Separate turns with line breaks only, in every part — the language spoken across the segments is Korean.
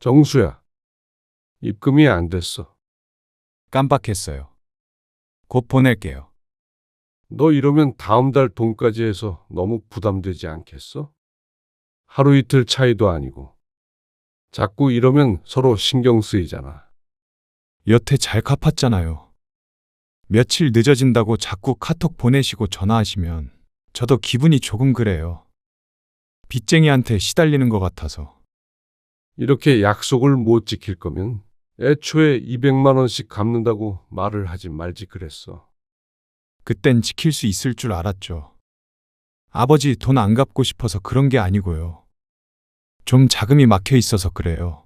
정수야, 입금이 안 됐어.
깜빡했어요. 곧 보낼게요.
너 이러면 다음 달 돈까지 해서 너무 부담되지 않겠어? 하루 이틀 차이도 아니고. 자꾸 이러면 서로 신경 쓰이잖아.
여태 잘 갚았잖아요. 며칠 늦어진다고 자꾸 카톡 보내시고 전화하시면 저도 기분이 조금 그래요. 빚쟁이한테 시달리는 것 같아서.
이렇게 약속을 못 지킬 거면 애초에 200만 원씩 갚는다고 말을 하지 말지 그랬어.
그땐 지킬 수 있을 줄 알았죠. 아버지 돈 안 갚고 싶어서 그런 게 아니고요. 좀 자금이 막혀 있어서 그래요.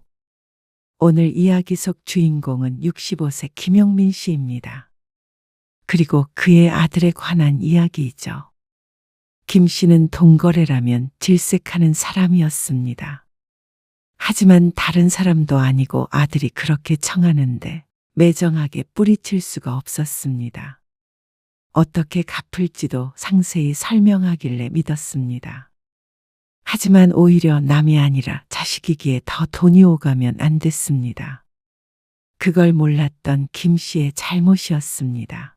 오늘 이야기 속 주인공은 65세 김용민 씨입니다. 그리고 그의 아들에 관한 이야기이죠. 김 씨는 돈거래라면 질색하는 사람이었습니다. 하지만 다른 사람도 아니고 아들이 그렇게 청하는데 매정하게 뿌리칠 수가 없었습니다. 어떻게 갚을지도 상세히 설명하길래 믿었습니다. 하지만 오히려 남이 아니라 자식이기에 더 돈이 오가면 안 됐습니다. 그걸 몰랐던 김 씨의 잘못이었습니다.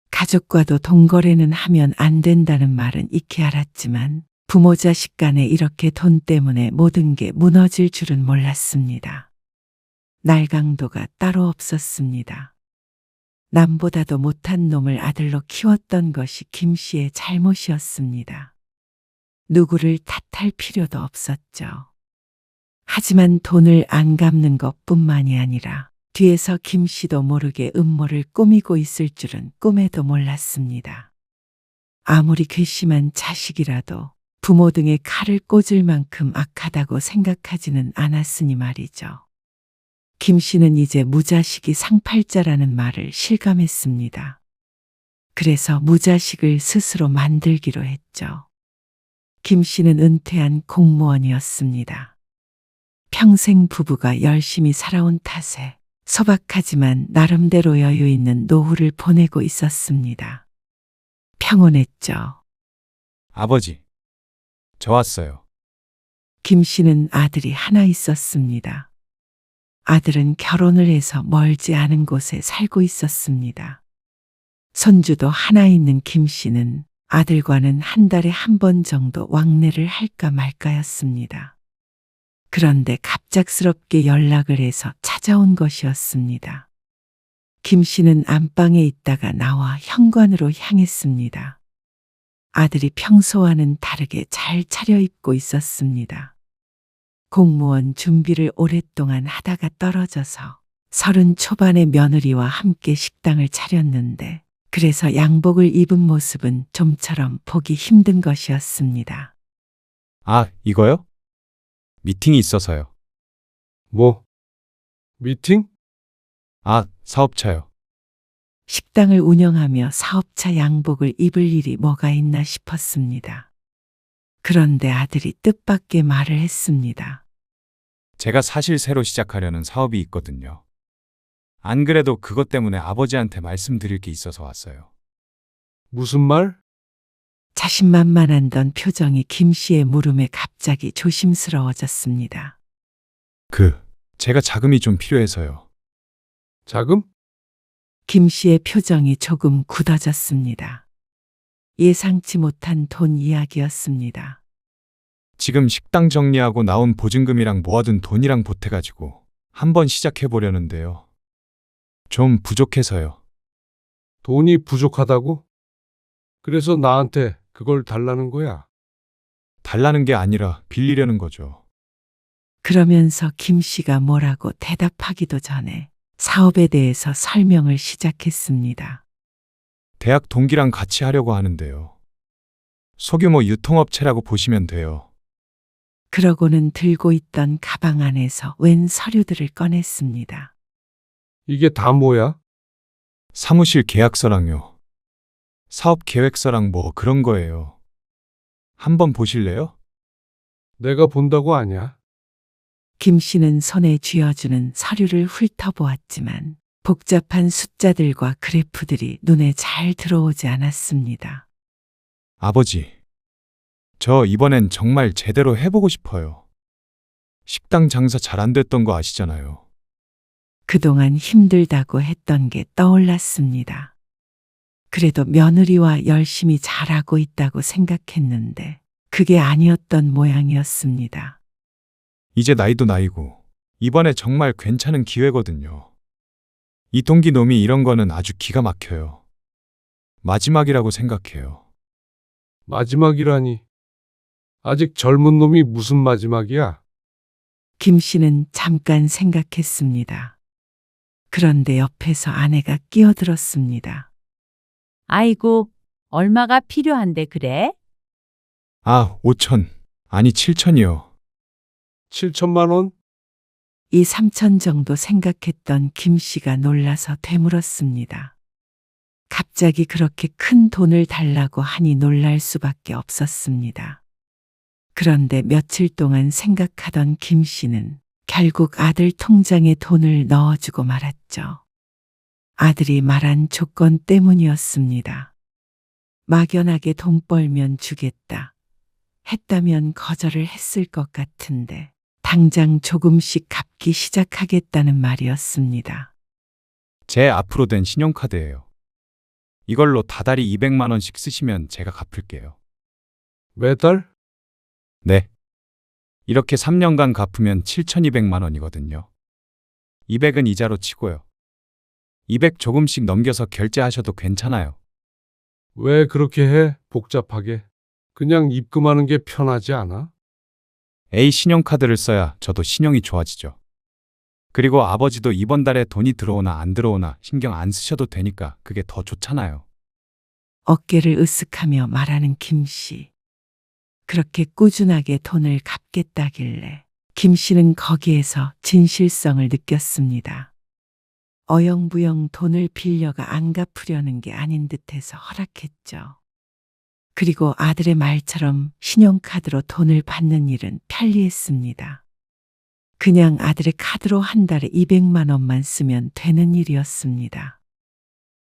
가족과도 돈거래는 하면 안 된다는 말은 익히 알았지만 부모 자식 간에 이렇게 돈 때문에 모든 게 무너질 줄은 몰랐습니다. 날강도가 따로 없었습니다. 남보다도 못한 놈을 아들로 키웠던 것이 김 씨의 잘못이었습니다. 누구를 탓할 필요도 없었죠. 하지만 돈을 안 갚는 것뿐만이 아니라 뒤에서 김 씨도 모르게 음모를 꾸미고 있을 줄은 꿈에도 몰랐습니다. 아무리 괘씸한 자식이라도 부모 등에 칼을 꽂을 만큼 악하다고 생각하지는 않았으니 말이죠. 김 씨는 이제 무자식이 상팔자라는 말을 실감했습니다. 그래서 무자식을 스스로 만들기로 했죠. 김 씨는 은퇴한 공무원이었습니다. 평생 부부가 열심히 살아온 탓에 소박하지만 나름대로 여유 있는 노후를 보내고 있었습니다. 평온했죠.
아버지, 저 왔어요.
김 씨는 아들이 하나 있었습니다. 아들은 결혼을 해서 멀지 않은 곳에 살고 있었습니다. 손주도 하나 있는 김 씨는 아들과는 한 달에 한 번 정도 왕래를 할까 말까였습니다. 그런데 갑작스럽게 연락을 해서 찾아온 것이었습니다. 김 씨는 안방에 있다가 나와 현관으로 향했습니다. 아들이 평소와는 다르게 잘 차려입고 있었습니다. 공무원 준비를 오랫동안 하다가 떨어져서 30 초반의 며느리와 함께 식당을 차렸는데 그래서 양복을 입은 모습은 좀처럼 보기 힘든 것이었습니다.
아, 이거요? 미팅이 있어서요.
뭐? 미팅?
아, 사업차요.
식당을 운영하며 사업차 양복을 입을 일이 뭐가 있나 싶었습니다. 그런데 아들이 뜻밖의 말을 했습니다.
제가 사실 새로 시작하려는 사업이 있거든요. 안 그래도 그것 때문에 아버지한테 말씀드릴 게 있어서 왔어요.
무슨 말?
자신만만한 표정이 김 씨의 물음에 갑자기 조심스러워졌습니다.
제가 자금이 좀 필요해서요.
자금?
김 씨의 표정이 조금 굳어졌습니다. 예상치 못한 돈 이야기였습니다.
지금 식당 정리하고 나온 보증금이랑 모아둔 돈이랑 보태가지고 한번 시작해 보려는데요. 좀 부족해서요.
돈이 부족하다고? 그래서 나한테 그걸 달라는 거야.
달라는 게 아니라 빌리려는 거죠.
그러면서 김 씨가 뭐라고 대답하기도 전에 사업에 대해서 설명을 시작했습니다.
대학 동기랑 같이 하려고 하는데요. 소규모 유통업체라고 보시면 돼요.
그러고는 들고 있던 가방 안에서 웬 서류들을 꺼냈습니다.
이게 다 뭐야?
사무실 계약서랑요. 사업 계획서랑 뭐 그런 거예요. 한번 보실래요?
내가 본다고 아냐?
김 씨는 손에 쥐어주는 서류를 훑어보았지만 복잡한 숫자들과 그래프들이 눈에 잘 들어오지 않았습니다.
아버지, 저 이번엔 정말 제대로 해보고 싶어요. 식당 장사 잘 안 됐던 거 아시잖아요.
그동안 힘들다고 했던 게 떠올랐습니다. 그래도 며느리와 열심히 잘하고 있다고 생각했는데 그게 아니었던 모양이었습니다.
이제 나이도 나이고 이번에 정말 괜찮은 기회거든요. 이 동기놈이 이런 거는 아주 기가 막혀요. 마지막이라고 생각해요.
마지막이라니. 아직 젊은 놈이 무슨 마지막이야?
김 씨는 잠깐 생각했습니다. 그런데 옆에서 아내가 끼어들었습니다.
아이고, 얼마가 필요한데 그래?
아, 5천. 아니 7천이요.
7천만 원?
이 3천 정도 생각했던 김 씨가 놀라서 되물었습니다. 갑자기 그렇게 큰 돈을 달라고 하니 놀랄 수밖에 없었습니다. 그런데 며칠 동안 생각하던 김 씨는 결국 아들 통장에 돈을 넣어주고 말았죠. 아들이 말한 조건 때문이었습니다. 막연하게 돈 벌면 주겠다 했다면 거절을 했을 것 같은데 당장 조금씩 갚기 시작하겠다는 말이었습니다.
제 앞으로 된 신용카드예요. 이걸로 다달이 200만 원씩 쓰시면 제가 갚을게요.
매달?
네. 이렇게 3년간 갚으면 7,200만 원이거든요. 200은 이자로 치고요. 200 조금씩 넘겨서 결제하셔도 괜찮아요.
왜 그렇게 해? 복잡하게. 그냥 입금하는 게 편하지 않아?
A 신용카드를 써야 저도 신용이 좋아지죠. 그리고 아버지도 이번 달에 돈이 들어오나 안 들어오나 신경 안 쓰셔도 되니까 그게 더 좋잖아요.
어깨를 으쓱하며 말하는 김 씨. 그렇게 꾸준하게 돈을 갚겠다길래 김 씨는 거기에서 진실성을 느꼈습니다. 어영부영 돈을 빌려가 안 갚으려는 게 아닌 듯해서 허락했죠. 그리고 아들의 말처럼 신용카드로 돈을 받는 일은 편리했습니다. 그냥 아들의 카드로 한 달에 200만 원만 쓰면 되는 일이었습니다.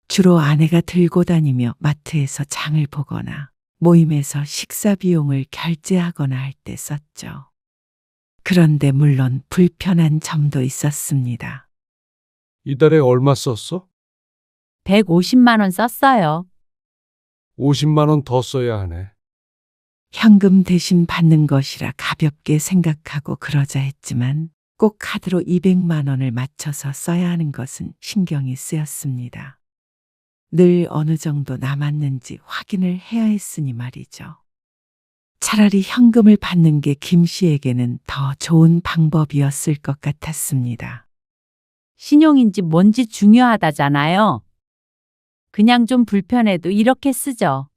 주로 아내가 들고 다니며 마트에서 장을 보거나 모임에서 식사 비용을 결제하거나 할 때 썼죠. 그런데 물론 불편한 점도 있었습니다.
이달에 얼마 썼어?
150만 원 썼어요.
50만 원 더 써야 하네.
현금 대신 받는 것이라 가볍게 생각하고 그러자 했지만 꼭 카드로 200만 원을 맞춰서 써야 하는 것은 신경이 쓰였습니다. 늘 어느 정도 남았는지 확인을 해야 했으니 말이죠. 차라리 현금을 받는 게 김 씨에게는 더 좋은 방법이었을 것 같았습니다.
신용인지 뭔지 중요하다잖아요. 그냥 좀 불편해도 이렇게 쓰죠.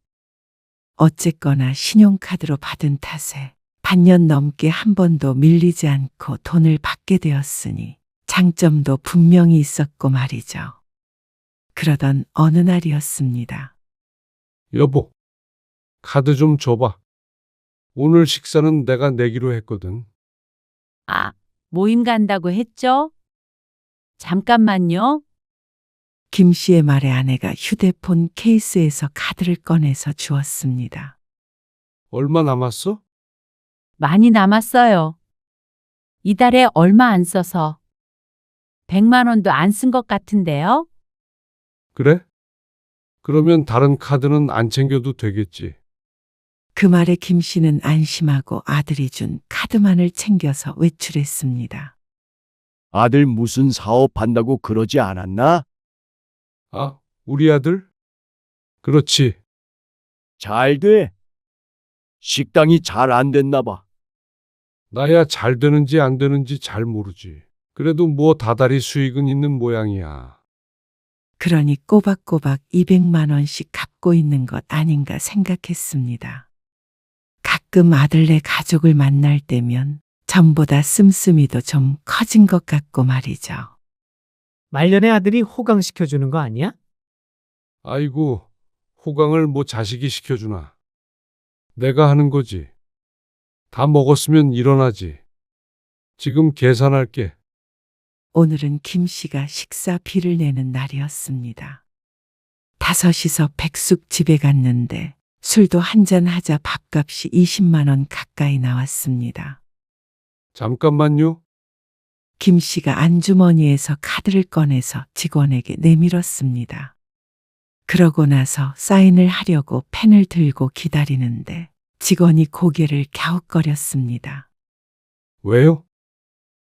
어쨌거나 신용카드로 받은 탓에 반년 넘게 한 번도 밀리지 않고 돈을 받게 되었으니 장점도 분명히 있었고 말이죠. 그러던 어느 날이었습니다.
여보, 카드 좀 줘봐. 오늘 식사는 내가 내기로 했거든.
아, 모임 간다고 했죠? 잠깐만요.
김 씨의 말에 아내가 휴대폰 케이스에서 카드를 꺼내서 주었습니다.
얼마 남았어?
많이 남았어요. 이달에 얼마 안 써서 100만 원도 안 쓴 것 같은데요?
그래? 그러면 다른 카드는 안 챙겨도 되겠지.
그 말에 김 씨는 안심하고 아들이 준 카드만을 챙겨서 외출했습니다.
아들 무슨 사업한다고 그러지 않았나?
아, 우리 아들? 그렇지.
잘 돼. 식당이 잘 안 됐나 봐.
나야 잘 되는지 안 되는지 잘 모르지. 그래도 뭐 다달이 수익은 있는 모양이야.
그러니 꼬박꼬박 200만 원씩 갚고 있는 것 아닌가 생각했습니다. 가끔 아들네 가족을 만날 때면 전보다 씀씀이도 좀 커진 것 같고 말이죠.
말년의 아들이 호강시켜주는 거 아니야?
아이고, 호강을 뭐 자식이 시켜주나. 내가 하는 거지. 다 먹었으면 일어나지. 지금 계산할게.
오늘은 김 씨가 식사비를 내는 날이었습니다. 5이서 백숙 집에 갔는데 술도 한잔 하자 밥값이 20만 원 가까이 나왔습니다.
잠깐만요.
김 씨가 안주머니에서 카드를 꺼내서 직원에게 내밀었습니다. 그러고 나서 사인을 하려고 펜을 들고 기다리는데 직원이 고개를 갸웃거렸습니다.
왜요?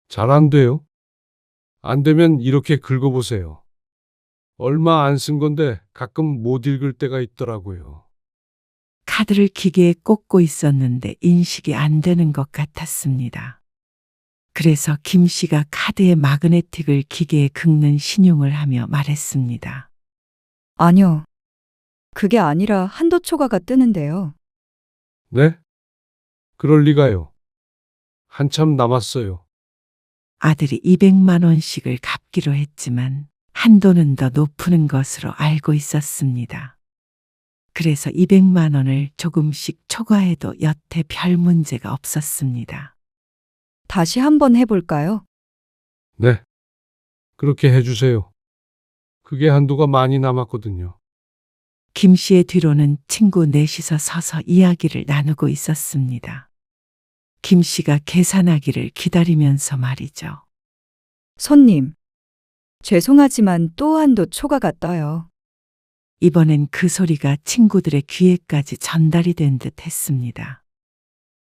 잘 안 돼요? 안 되면 이렇게 긁어보세요. 얼마 안 쓴 건데 가끔 못 읽을 때가 있더라고요.
카드를 기계에 꽂고 있었는데 인식이 안 되는 것 같았습니다. 그래서 김 씨가 카드의 마그네틱을 기계에 긁는 신용을 하며 말했습니다.
아니요. 그게 아니라 한도 초과가 뜨는데요.
네? 그럴 리가요. 한참 남았어요.
아들이 200만 원씩을 갚기로 했지만 한도는 더 높은 것으로 알고 있었습니다. 그래서 200만 원을 조금씩 초과해도 여태 별 문제가 없었습니다.
다시 한번 해볼까요?
네. 그렇게 해주세요. 그게 한도가 많이 남았거든요.
김 씨의 뒤로는 친구 넷이서 서서 이야기를 나누고 있었습니다. 김 씨가 계산하기를 기다리면서 말이죠.
손님. 죄송하지만 또 한도 초과가 떠요.
이번엔 그 소리가 친구들의 귀에까지 전달이 된 듯 했습니다.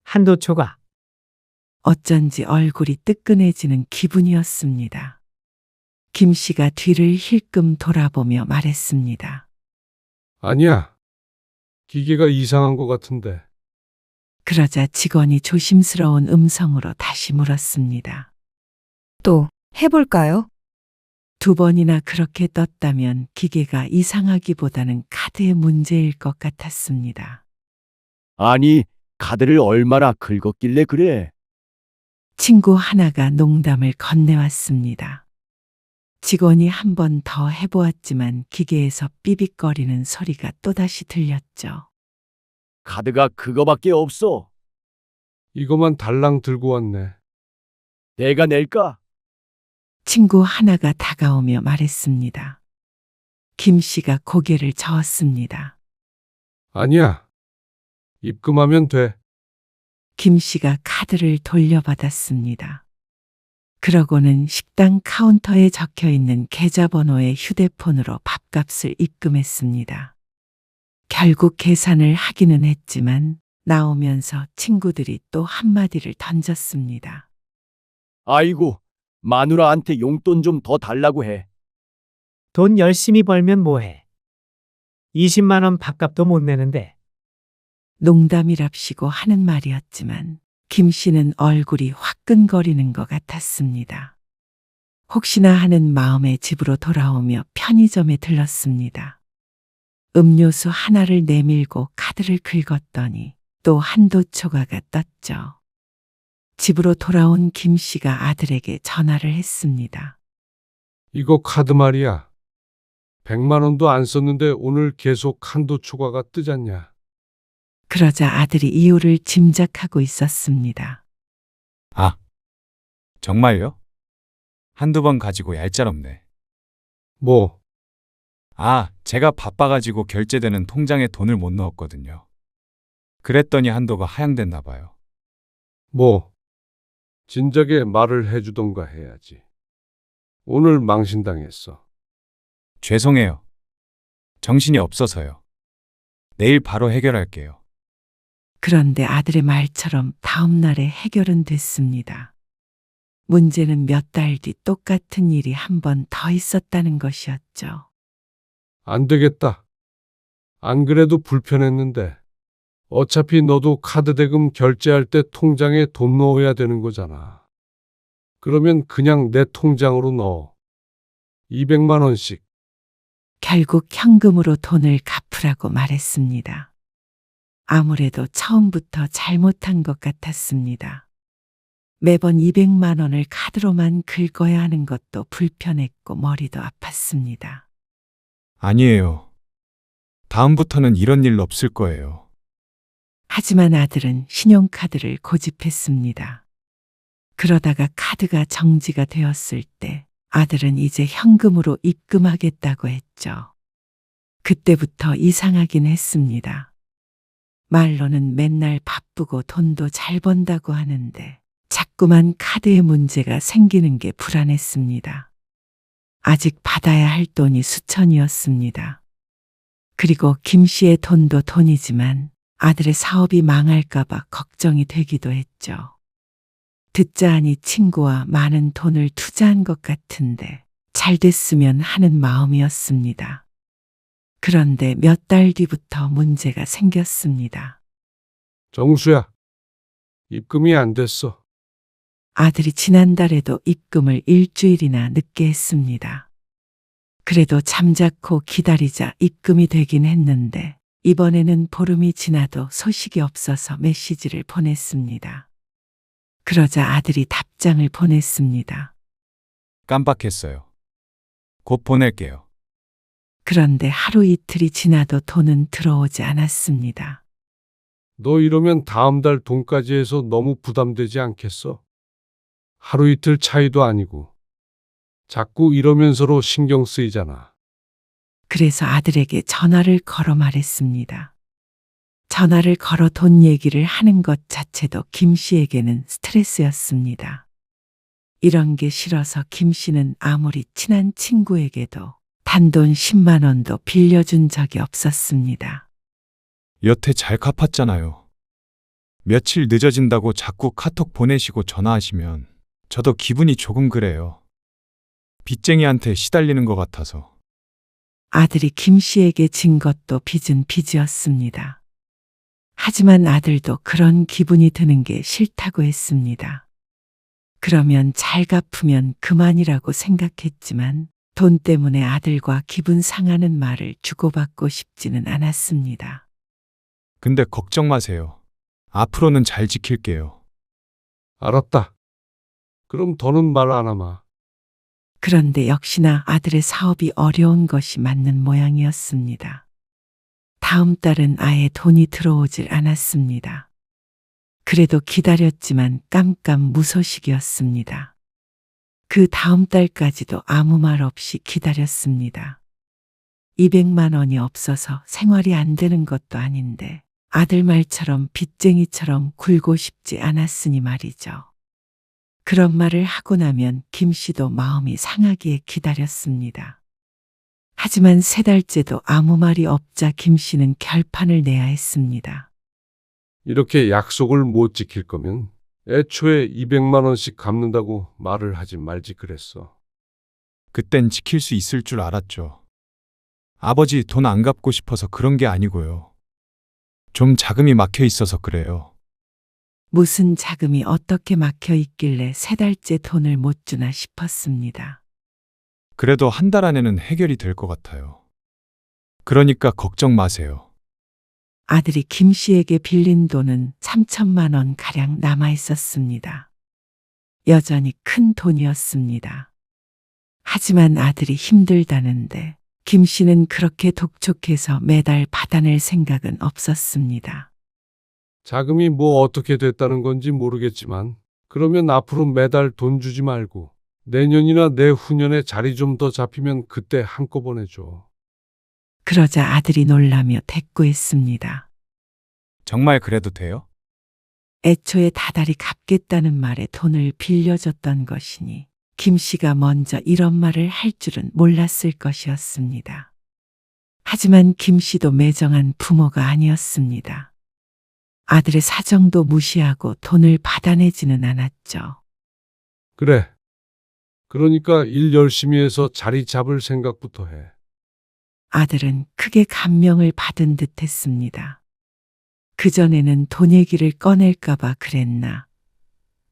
한도 초과.
어쩐지 얼굴이 뜨끈해지는 기분이었습니다. 김 씨가 뒤를 힐끔 돌아보며 말했습니다.
아니야. 기계가 이상한 것 같은데.
그러자 직원이 조심스러운 음성으로 다시 물었습니다.
또 해볼까요?
2번이나 그렇게 떴다면 기계가 이상하기보다는 카드의 문제일 것 같았습니다.
아니, 카드를 얼마나 긁었길래 그래?
친구 하나가 농담을 건네왔습니다. 직원이 한 번 더 해보았지만 기계에서 삐빅거리는 소리가 또다시 들렸죠.
카드가 그거밖에 없어.
이거만 달랑 들고 왔네.
내가 낼까?
친구 하나가 다가오며 말했습니다. 김 씨가 고개를 저었습니다.
아니야. 입금하면 돼.
김 씨가 카드를 돌려받았습니다. 그러고는 식당 카운터에 적혀 있는 계좌번호의 휴대폰으로 밥값을 입금했습니다. 결국 계산을 하기는 했지만 나오면서 친구들이 또 한마디를 던졌습니다.
아이고, 마누라한테 용돈 좀 더 달라고 해.
돈 열심히 벌면 뭐해. 20만 원 밥값도 못 내는데.
농담이랍시고 하는 말이었지만 김 씨는 얼굴이 화끈거리는 것 같았습니다. 혹시나 하는 마음에 집으로 돌아오며 편의점에 들렀습니다. 음료수 하나를 내밀고 카드를 긁었더니 또 한도 초과가 떴죠. 집으로 돌아온 김 씨가 아들에게 전화를 했습니다.
이거 카드 말이야. 100만 원도 안 썼는데 오늘 계속 한도 초과가 뜨잖냐.
그러자 아들이 이유를 짐작하고 있었습니다.
아, 정말요? 한두 번 가지고 얄짤없네.
뭐,
아, 제가 바빠가지고 결제되는 통장에 돈을 못 넣었거든요. 그랬더니 한도가 하향됐나 봐요.
뭐. 진작에 말을 해주던가 해야지. 오늘 망신당했어.
죄송해요. 정신이 없어서요. 내일 바로 해결할게요.
그런데 아들의 말처럼 다음 날에 해결은 됐습니다. 문제는 몇 달 뒤 똑같은 일이 한 번 더 있었다는 것이었죠.
안 되겠다. 안 그래도 불편했는데. 어차피 너도 카드 대금 결제할 때 통장에 돈 넣어야 되는 거잖아. 그러면 그냥 내 통장으로 넣어. 200만 원씩.
결국 현금으로 돈을 갚으라고 말했습니다. 아무래도 처음부터 잘못한 것 같았습니다. 매번 200만 원을 카드로만 긁어야 하는 것도 불편했고 머리도 아팠습니다.
아니에요. 다음부터는 이런 일 없을 거예요.
하지만 아들은 신용카드를 고집했습니다. 그러다가 카드가 정지가 되었을 때 아들은 이제 현금으로 입금하겠다고 했죠. 그때부터 이상하긴 했습니다. 말로는 맨날 바쁘고 돈도 잘 번다고 하는데 자꾸만 카드에 문제가 생기는 게 불안했습니다. 아직 받아야 할 돈이 수천이었습니다. 그리고 김 씨의 돈도 돈이지만 아들의 사업이 망할까봐 걱정이 되기도 했죠. 듣자 하니 친구와 많은 돈을 투자한 것 같은데 잘 됐으면 하는 마음이었습니다. 그런데 몇 달 뒤부터 문제가 생겼습니다.
정수야, 입금이 안 됐어.
아들이 지난달에도 입금을 일주일이나 늦게 했습니다. 그래도 잠자코 기다리자 입금이 되긴 했는데 이번에는 보름이 지나도 소식이 없어서 메시지를 보냈습니다. 그러자 아들이 답장을 보냈습니다.
깜빡했어요. 곧 보낼게요.
그런데 하루 이틀이 지나도 돈은 들어오지 않았습니다.
너 이러면 다음 달 돈까지 해서 너무 부담되지 않겠어? 하루 이틀 차이도 아니고. 자꾸 이러면서로 신경 쓰이잖아.
그래서 아들에게 전화를 걸어 말했습니다. 전화를 걸어 돈 얘기를 하는 것 자체도 김 씨에게는 스트레스였습니다. 이런 게 싫어서 김 씨는 아무리 친한 친구에게도 단돈 10만 원도 빌려준 적이 없었습니다.
여태 잘 갚았잖아요. 며칠 늦어진다고 자꾸 카톡 보내시고 전화하시면 저도 기분이 조금 그래요. 빚쟁이한테 시달리는 것 같아서.
아들이 김 씨에게 진 것도 빚은 빚이었습니다. 하지만 아들도 그런 기분이 드는 게 싫다고 했습니다. 그러면 잘 갚으면 그만이라고 생각했지만 돈 때문에 아들과 기분 상하는 말을 주고받고 싶지는 않았습니다.
근데 걱정 마세요. 앞으로는 잘 지킬게요.
알았다. 그럼 더는 말 안 하마.
그런데 역시나 아들의 사업이 어려운 것이 맞는 모양이었습니다. 다음 달은 아예 돈이 들어오질 않았습니다. 그래도 기다렸지만 깜깜무소식이었습니다. 그 다음 달까지도 아무 말 없이 기다렸습니다. 200만 원이 없어서 생활이 안 되는 것도 아닌데 아들 말처럼 빚쟁이처럼 굴고 싶지 않았으니 말이죠. 그런 말을 하고 나면 김 씨도 마음이 상하기에 기다렸습니다. 하지만 3달째도 아무 말이 없자 김 씨는 결판을 내야 했습니다.
이렇게 약속을 못 지킬 거면 애초에 200만 원씩 갚는다고 말을 하지 말지 그랬어.
그땐 지킬 수 있을 줄 알았죠. 아버지 돈 안 갚고 싶어서 그런 게 아니고요. 좀 자금이 막혀 있어서 그래요.
무슨 자금이 어떻게 막혀 있길래 3달째 돈을 못 주나 싶었습니다.
그래도 한 달 안에는 해결이 될 것 같아요. 그러니까 걱정 마세요.
아들이 김 씨에게 빌린 돈은 3천만 원 가량 남아 있었습니다. 여전히 큰 돈이었습니다. 하지만 아들이 힘들다는데 김 씨는 그렇게 독촉해서 매달 받아낼 생각은 없었습니다.
자금이 뭐 어떻게 됐다는 건지 모르겠지만 그러면 앞으로 매달 돈 주지 말고 내년이나 내후년에 자리 좀 더 잡히면 그때 한꺼번에 줘.
그러자 아들이 놀라며 대꾸했습니다.
정말 그래도 돼요?
애초에 다달이 갚겠다는 말에 돈을 빌려줬던 것이니 김 씨가 먼저 이런 말을 할 줄은 몰랐을 것이었습니다. 하지만 김 씨도 매정한 부모가 아니었습니다. 아들의 사정도 무시하고 돈을 받아내지는 않았죠.
그래. 그러니까 일 열심히 해서 자리 잡을 생각부터 해.
아들은 크게 감명을 받은 듯 했습니다. 그전에는 돈 얘기를 꺼낼까봐 그랬나.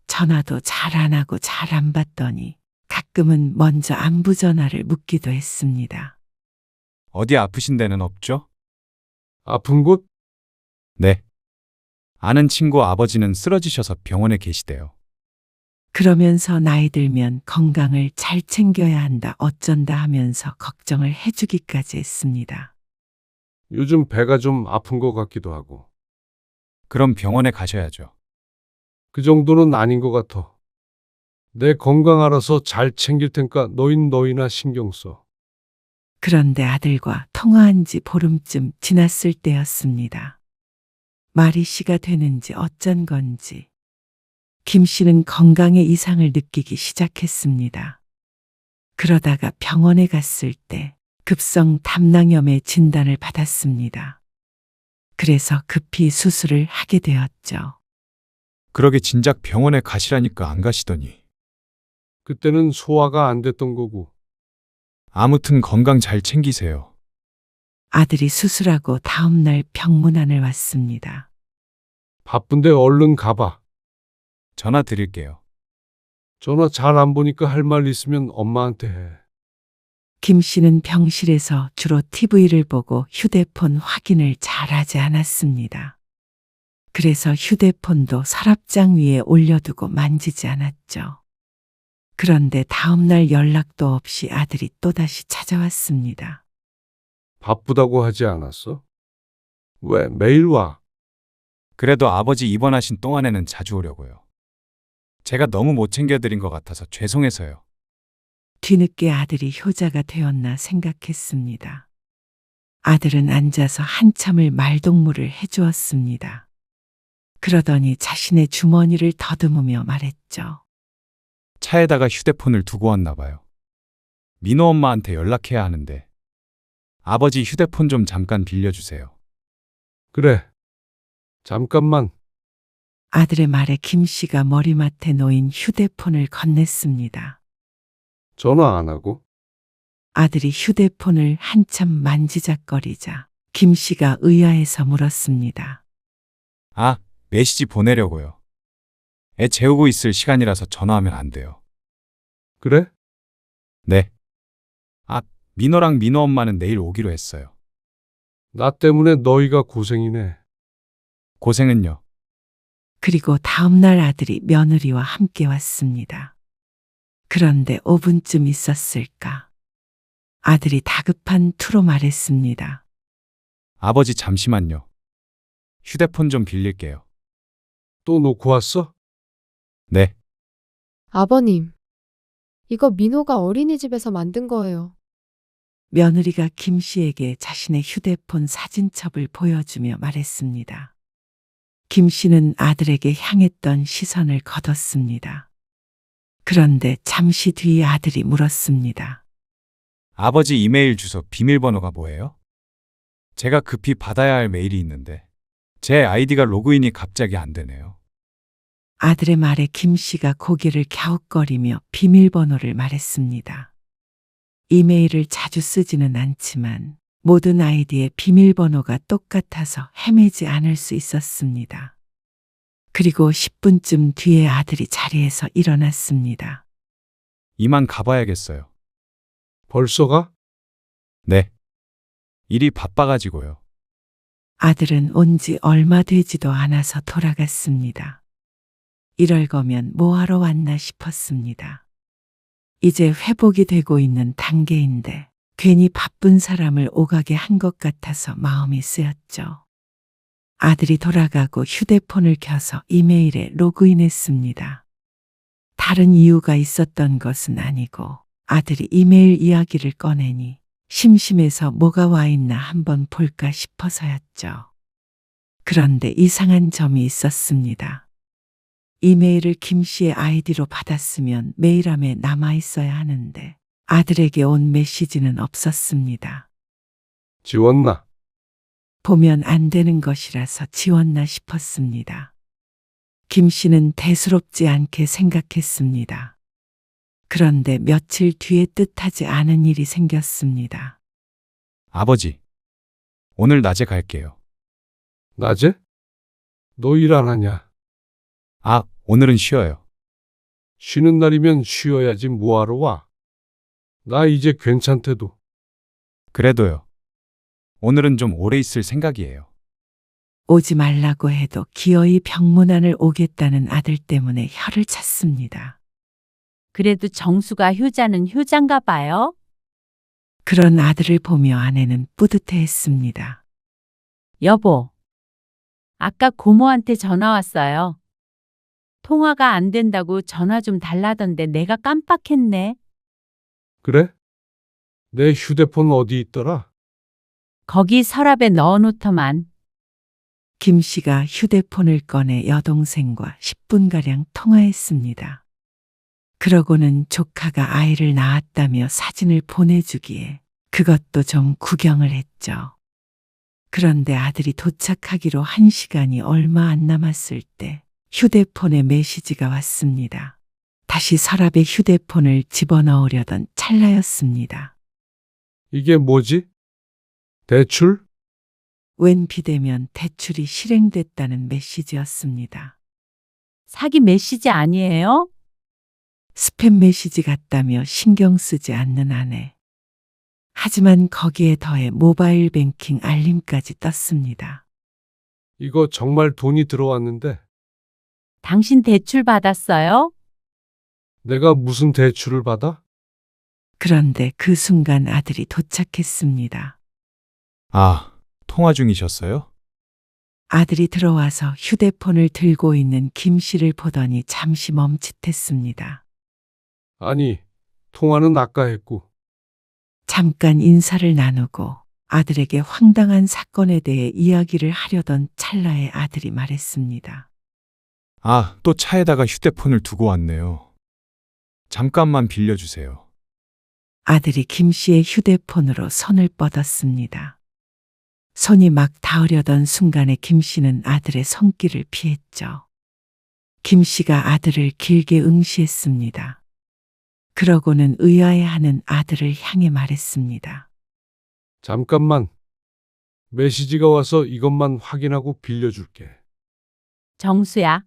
전화도 잘 안 하고 잘 안 받더니 가끔은 먼저 안부 전화를 묻기도 했습니다.
어디 아프신 데는 없죠?
아픈 곳?
네. 아는 친구 아버지는 쓰러지셔서 병원에 계시대요.
그러면서 나이 들면 건강을 잘 챙겨야 한다 어쩐다 하면서 걱정을 해주기까지 했습니다.
요즘 배가 좀 아픈 것 같기도 하고.
그럼 병원에 가셔야죠.
그 정도는 아닌 것 같아. 내 건강 알아서 잘 챙길 테니까 너희나 신경 써.
그런데 아들과 통화한 지 보름쯤 지났을 때였습니다. 말이 씨가 되는지 어쩐 건지 김 씨는 건강에 이상을 느끼기 시작했습니다. 그러다가 병원에 갔을 때 급성 담낭염의 진단을 받았습니다. 그래서 급히 수술을 하게 되었죠.
그러게 진작 병원에 가시라니까 안 가시더니.
그때는 소화가 안 됐던 거고.
아무튼 건강 잘 챙기세요.
아들이 수술하고 다음날 병문안을 왔습니다.
바쁜데 얼른 가봐.
전화 드릴게요.
전화 잘 안 보니까 할 말 있으면 엄마한테 해.
김 씨는 병실에서 주로 TV를 보고 휴대폰 확인을 잘 하지 않았습니다. 그래서 휴대폰도 서랍장 위에 올려두고 만지지 않았죠. 그런데 다음날 연락도 없이 아들이 또다시 찾아왔습니다.
바쁘다고 하지 않았어? 왜 매일 와?
그래도 아버지 입원하신 동안에는 자주 오려고요. 제가 너무 못 챙겨드린 것 같아서 죄송해서요.
뒤늦게 아들이 효자가 되었나 생각했습니다. 아들은 앉아서 한참을 말동무를 해주었습니다. 그러더니 자신의 주머니를 더듬으며 말했죠.
차에다가 휴대폰을 두고 왔나 봐요. 민호 엄마한테 연락해야 하는데. 아버지 휴대폰 좀 잠깐 빌려주세요.
그래. 잠깐만.
아들의 말에 김 씨가 머리맡에 놓인 휴대폰을 건넸습니다.
전화 안 하고?
아들이 휴대폰을 한참 만지작거리자 김 씨가 의아해서 물었습니다.
아, 메시지 보내려고요. 애 재우고 있을 시간이라서 전화하면 안 돼요.
그래?
네. 아, 민호랑 민호 엄마는 내일 오기로 했어요.
나 때문에 너희가 고생이네.
고생은요.
그리고 다음날 아들이 며느리와 함께 왔습니다. 그런데 5분쯤 있었을까? 아들이 다급한 투로 말했습니다.
아버지 잠시만요. 휴대폰 좀 빌릴게요.
또 놓고 왔어?
네.
아버님, 이거 민호가 어린이집에서 만든 거예요.
며느리가 김 씨에게 자신의 휴대폰 사진첩을 보여주며 말했습니다. 김 씨는 아들에게 향했던 시선을 거뒀습니다. 그런데 잠시 뒤 아들이 물었습니다.
아버지 이메일 주소 비밀번호가 뭐예요? 제가 급히 받아야 할 메일이 있는데 제 아이디가 로그인이 갑자기 안 되네요.
아들의 말에 김 씨가 고개를 갸웃거리며 비밀번호를 말했습니다. 이메일을 자주 쓰지는 않지만 모든 아이디의 비밀번호가 똑같아서 헤매지 않을 수 있었습니다. 그리고 10분쯤 뒤에 아들이 자리에서 일어났습니다.
이만 가봐야겠어요.
벌써 가?
네. 일이 바빠가지고요.
아들은 온 지 얼마 되지도 않아서 돌아갔습니다. 이럴 거면 뭐하러 왔나 싶었습니다. 이제 회복이 되고 있는 단계인데 괜히 바쁜 사람을 오가게 한 것 같아서 마음이 쓰였죠. 아들이 돌아가고 휴대폰을 켜서 이메일에 로그인했습니다. 다른 이유가 있었던 것은 아니고 아들이 이메일 이야기를 꺼내니 심심해서 뭐가 와 있나 한번 볼까 싶어서였죠. 그런데 이상한 점이 있었습니다. 이메일을 김 씨의 아이디로 받았으면 메일함에 남아 있어야 하는데 아들에게 온 메시지는 없었습니다.
지웠나?
보면 안 되는 것이라서 지웠나 싶었습니다. 김 씨는 대수롭지 않게 생각했습니다. 그런데 며칠 뒤에 뜻하지 않은 일이 생겼습니다.
아버지, 오늘 낮에 갈게요.
낮에? 너 일 안 하냐?
아, 오늘은 쉬어요.
쉬는 날이면 쉬어야지 뭐하러 와? 나 이제 괜찮대도.
그래도요. 오늘은 좀 오래 있을 생각이에요.
오지 말라고 해도 기어이 병문안을 오겠다는 아들 때문에 혀를 찼습니다.
그래도 정수가 효자는 효잔가 봐요.
그런 아들을 보며 아내는 뿌듯해했습니다.
여보, 아까 고모한테 전화 왔어요. 통화가 안 된다고 전화 좀 달라던데 내가 깜빡했네.
그래? 내 휴대폰 어디 있더라?
거기 서랍에 넣어놓더만.
김 씨가 휴대폰을 꺼내 여동생과 10분가량 통화했습니다. 그러고는 조카가 아이를 낳았다며 사진을 보내주기에 그것도 좀 구경을 했죠. 그런데 아들이 도착하기로 1시간이 얼마 안 남았을 때 휴대폰에 메시지가 왔습니다. 다시 서랍에 휴대폰을 집어넣으려던 찰나였습니다.
이게 뭐지? 대출?
웬 비대면 대출이 실행됐다는 메시지였습니다.
사기 메시지 아니에요?
스팸 메시지 같다며 신경 쓰지 않는 아내. 하지만 거기에 더해 모바일 뱅킹 알림까지 떴습니다.
이거 정말 돈이 들어왔는데
당신 대출 받았어요?
내가 무슨 대출을 받아?
그런데 그 순간 아들이 도착했습니다.
아, 통화 중이셨어요?
아들이 들어와서 휴대폰을 들고 있는 김 씨를 보더니 잠시 멈칫했습니다.
아니, 통화는 아까 했고.
잠깐 인사를 나누고 아들에게 황당한 사건에 대해 이야기를 하려던 찰나에 아들이 말했습니다.
아, 또 차에다가 휴대폰을 두고 왔네요. 잠깐만 빌려주세요.
아들이 김 씨의 휴대폰으로 손을 뻗었습니다. 손이 막 닿으려던 순간에 김 씨는 아들의 손길을 피했죠. 김 씨가 아들을 길게 응시했습니다. 그러고는 의아해하는 아들을 향해 말했습니다.
잠깐만. 메시지가 와서 이것만 확인하고 빌려줄게.
정수야.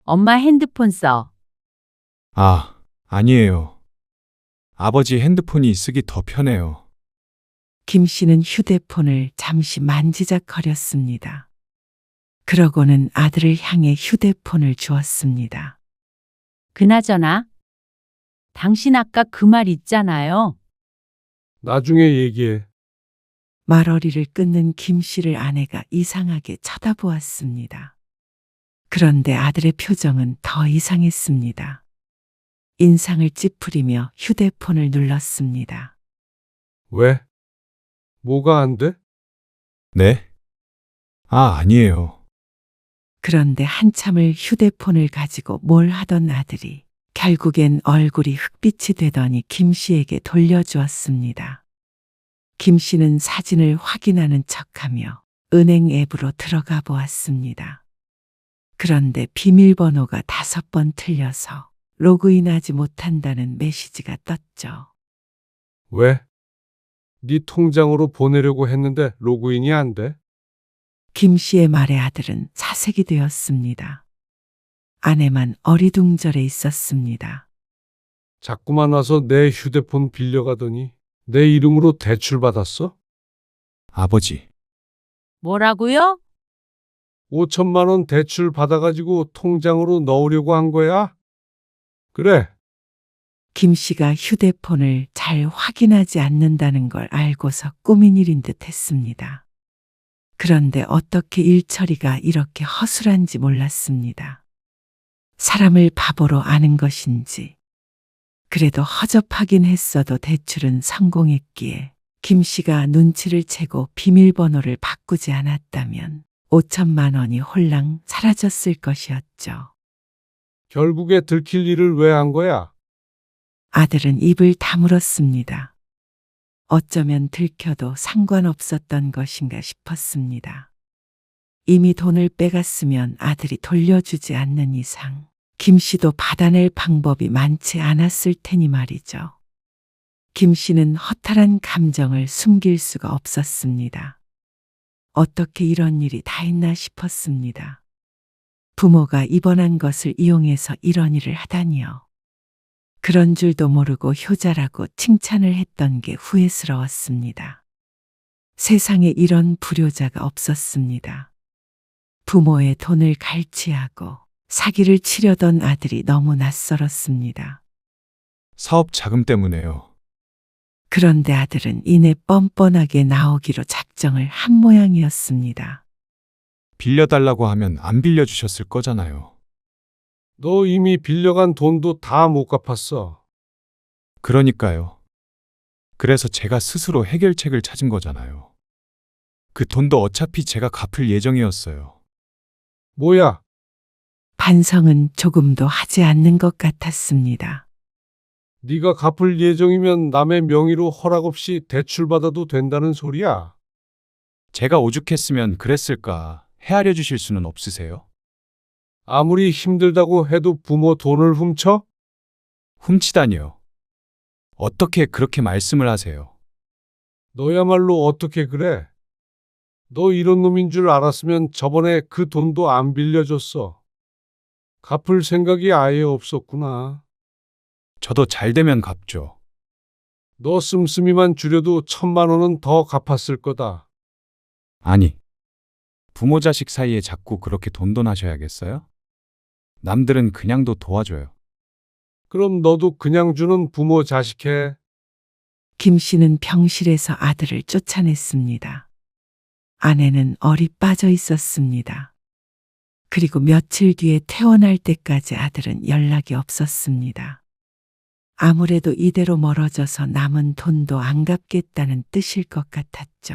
엄마 핸드폰 써.
아, 아니에요. 아버지 핸드폰이 쓰기 더 편해요.
김 씨는 휴대폰을 잠시 만지작거렸습니다. 그러고는 아들을 향해 휴대폰을 주었습니다.
그나저나 당신 아까 그 말 있잖아요.
나중에 얘기해.
말어리를 끊는 김 씨를 아내가 이상하게 쳐다보았습니다. 그런데 아들의 표정은 더 이상했습니다. 인상을 찌푸리며 휴대폰을 눌렀습니다.
왜? 뭐가 안 돼?
네? 아, 아니에요.
그런데 한참을 휴대폰을 가지고 뭘 하던 아들이 결국엔 얼굴이 흑빛이 되더니 김 씨에게 돌려주었습니다. 김 씨는 사진을 확인하는 척하며 은행 앱으로 들어가 보았습니다. 그런데 비밀번호가 5번 틀려서 로그인하지 못한다는 메시지가 떴죠.
왜? 네 통장으로 보내려고 했는데 로그인이 안 돼?
김 씨의 말에 아들은 사색이 되었습니다. 아내만 어리둥절해 있었습니다.
자꾸만 와서 내 휴대폰 빌려가더니 내 이름으로 대출 받았어?
아버지,
뭐라고요?
5천만 원 대출 받아가지고 통장으로 넣으려고 한 거야? 그래.
김 씨가 휴대폰을 잘 확인하지 않는다는 걸 알고서 꾸민 일인 듯 했습니다. 그런데 어떻게 일처리가 이렇게 허술한지 몰랐습니다. 사람을 바보로 아는 것인지. 그래도 허접하긴 했어도 대출은 성공했기에 김 씨가 눈치를 채고 비밀번호를 바꾸지 않았다면 5천만 원이 홀랑 사라졌을 것이었죠.
결국에 들킬 일을 왜 한 거야?
아들은 입을 다물었습니다. 어쩌면 들켜도 상관없었던 것인가 싶었습니다. 이미 돈을 빼갔으면 아들이 돌려주지 않는 이상 김 씨도 받아낼 방법이 많지 않았을 테니 말이죠. 김 씨는 허탈한 감정을 숨길 수가 없었습니다. 어떻게 이런 일이 다 있나 싶었습니다. 부모가 입원한 것을 이용해서 이런 일을 하다니요. 그런 줄도 모르고 효자라고 칭찬을 했던 게 후회스러웠습니다. 세상에 이런 불효자가 없었습니다. 부모의 돈을 갈취하고 사기를 치려던 아들이 너무 낯설었습니다.
사업 자금 때문에요.
그런데 아들은 이내 뻔뻔하게 나오기로 작정을 한 모양이었습니다.
빌려달라고 하면 안 빌려주셨을 거잖아요.
너 이미 빌려간 돈도 다 못 갚았어.
그러니까요. 그래서 제가 스스로 해결책을 찾은 거잖아요. 그 돈도 어차피 제가 갚을 예정이었어요.
뭐야?
반성은 조금도 하지 않는 것 같았습니다.
네가 갚을 예정이면 남의 명의로 허락 없이 대출받아도 된다는 소리야.
제가 오죽했으면 그랬을까 헤아려 주실 수는 없으세요?
아무리 힘들다고 해도 부모 돈을 훔쳐?
훔치다니요. 어떻게 그렇게 말씀을 하세요?
너야말로 어떻게 그래? 너 이런 놈인 줄 알았으면 저번에 그 돈도 안 빌려줬어. 갚을 생각이 아예 없었구나.
저도 잘 되면 갚죠.
너 씀씀이만 줄여도 1,000만 원은 더 갚았을 거다.
아니, 부모 자식 사이에 자꾸 그렇게 돈돈하셔야겠어요? 남들은 그냥도 도와줘요.
그럼 너도 그냥 주는 부모 자식해.
김 씨는 병실에서 아들을 쫓아냈습니다. 아내는 얼이 빠져 있었습니다. 그리고 며칠 뒤에 퇴원할 때까지 아들은 연락이 없었습니다. 아무래도 이대로 멀어져서 남은 돈도 안 갚겠다는 뜻일 것 같았죠.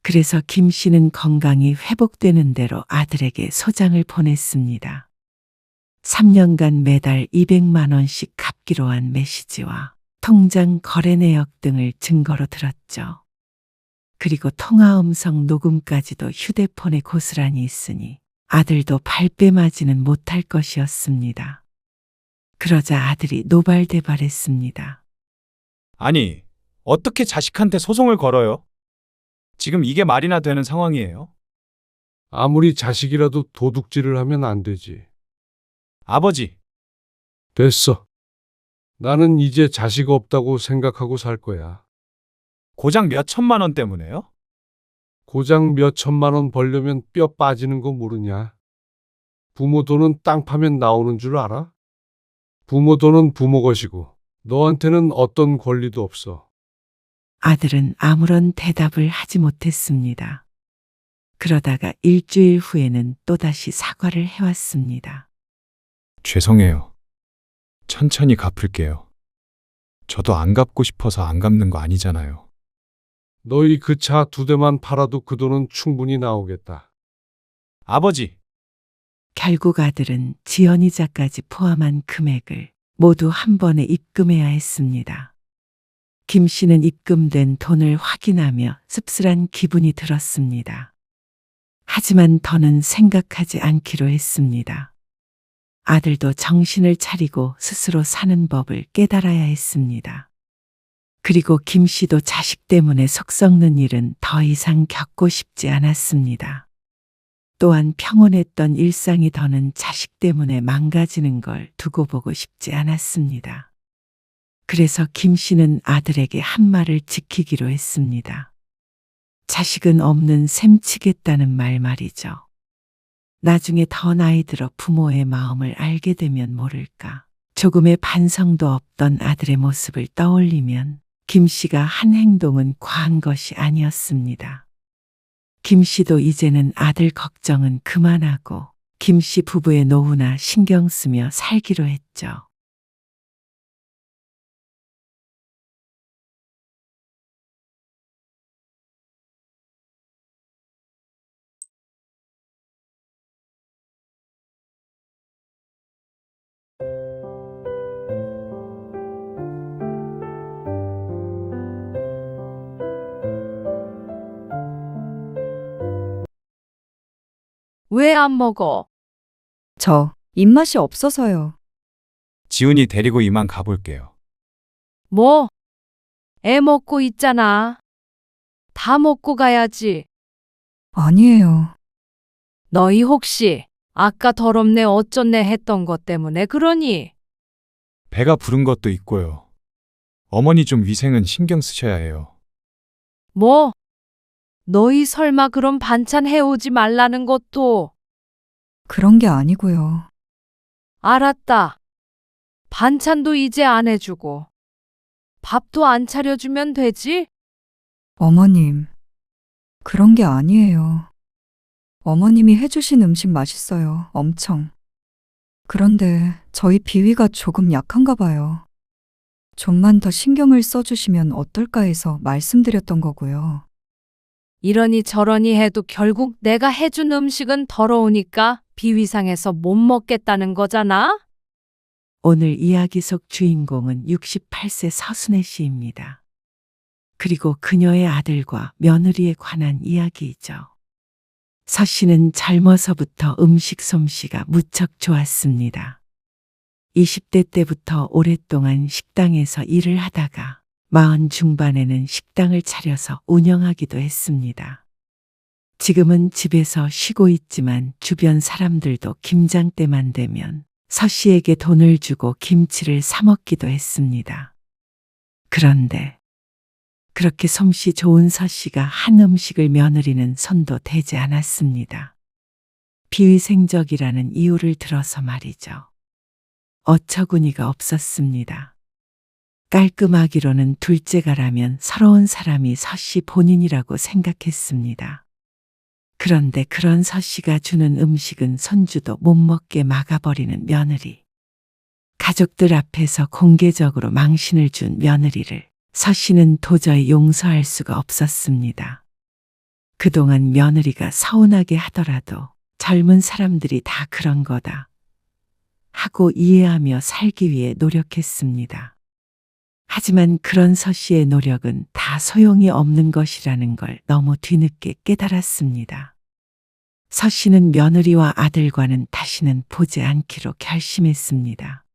그래서 김 씨는 건강이 회복되는 대로 아들에게 소장을 보냈습니다. 3년간 매달 200만 원씩 갚기로 한 메시지와 통장 거래 내역 등을 증거로 들었죠. 그리고 통화 음성 녹음까지도 휴대폰에 고스란히 있으니 아들도 발뺌하지는 못할 것이었습니다. 그러자 아들이 노발대발했습니다.
아니, 어떻게 자식한테 소송을 걸어요? 지금 이게 말이나 되는 상황이에요?
아무리 자식이라도 도둑질을 하면 안 되지.
아버지,
됐어. 나는 이제 자식 없다고 생각하고 살 거야.
고작 몇 천만 원 때문에요?
고작 몇 1,000만 원 벌려면 뼈 빠지는 거 모르냐? 부모 돈은 땅 파면 나오는 줄 알아? 부모 돈은 부모 것이고 너한테는 어떤 권리도 없어.
아들은 아무런 대답을 하지 못했습니다. 그러다가 일주일 후에는 또다시 사과를 해왔습니다.
죄송해요. 천천히 갚을게요. 저도 안 갚고 싶어서 안 갚는 거 아니잖아요.
너희 그 차 2대만 팔아도 그 돈은 충분히 나오겠다.
아버지,
결국 아들은 지연이자까지 포함한 금액을 모두 한 번에 입금해야 했습니다. 김 씨는 입금된 돈을 확인하며 씁쓸한 기분이 들었습니다. 하지만 더는 생각하지 않기로 했습니다. 아들도 정신을 차리고 스스로 사는 법을 깨달아야 했습니다. 그리고 김 씨도 자식 때문에 속 썩는 일은 더 이상 겪고 싶지 않았습니다. 또한 평온했던 일상이 더는 자식 때문에 망가지는 걸 두고 보고 싶지 않았습니다. 그래서 김 씨는 아들에게 한 말을 지키기로 했습니다. 자식은 없는 셈 치겠다는 말 말이죠. 나중에 더 나이 들어 부모의 마음을 알게 되면 모를까. 조금의 반성도 없던 아들의 모습을 떠올리면 김 씨가 한 행동은 과한 것이 아니었습니다. 김 씨도 이제는 아들 걱정은 그만하고 김 씨 부부의 노후나 신경 쓰며 살기로 했죠.
왜 안 먹어?
저 입맛이 없어서요.
지훈이 데리고 이만 가볼게요.
뭐? 애 먹고 있잖아. 다 먹고 가야지.
아니에요.
너희 혹시 아까 더럽네 어쩌네 했던 것 때문에 그러니?
배가 부른 것도 있고요. 어머니 좀 위생은 신경 쓰셔야 해요.
뭐? 너희 설마 그런 반찬 해오지 말라는 것도?
그런 게 아니고요.
알았다. 반찬도 이제 안 해주고. 밥도 안 차려주면 되지?
어머님, 그런 게 아니에요. 어머님이 해주신 음식 맛있어요. 엄청. 그런데 저희 비위가 조금 약한가 봐요. 좀만 더 신경을 써주시면 어떨까 해서 말씀드렸던 거고요.
이러니 저러니 해도 결국 내가 해준 음식은 더러우니까 비위상해서 못 먹겠다는 거잖아?
오늘 이야기 속 주인공은 68세 서순애 씨입니다. 그리고 그녀의 아들과 며느리에 관한 이야기이죠. 서 씨는 젊어서부터 음식 솜씨가 무척 좋았습니다. 20대 때부터 오랫동안 식당에서 일을 하다가 40 중반에는 식당을 차려서 운영하기도 했습니다. 지금은 집에서 쉬고 있지만 주변 사람들도 김장 때만 되면 서 씨에게 돈을 주고 김치를 사 먹기도 했습니다. 그런데 그렇게 솜씨 좋은 서 씨가 한 음식을 며느리는 손도 대지 않았습니다. 비위생적이라는 이유를 들어서 말이죠. 어처구니가 없었습니다. 깔끔하기로는 둘째가라면 서러운 사람이 서 씨 본인이라고 생각했습니다. 그런데 그런 서 씨가 주는 음식은 손주도 못 먹게 막아버리는 며느리. 가족들 앞에서 공개적으로 망신을 준 며느리를 서 씨는 도저히 용서할 수가 없었습니다. 그동안 며느리가 서운하게 하더라도 젊은 사람들이 다 그런 거다 하고 이해하며 살기 위해 노력했습니다. 하지만 그런 서 씨의 노력은 다 소용이 없는 것이라는 걸 너무 뒤늦게 깨달았습니다. 서 씨는 며느리와 아들과는 다시는 보지 않기로 결심했습니다.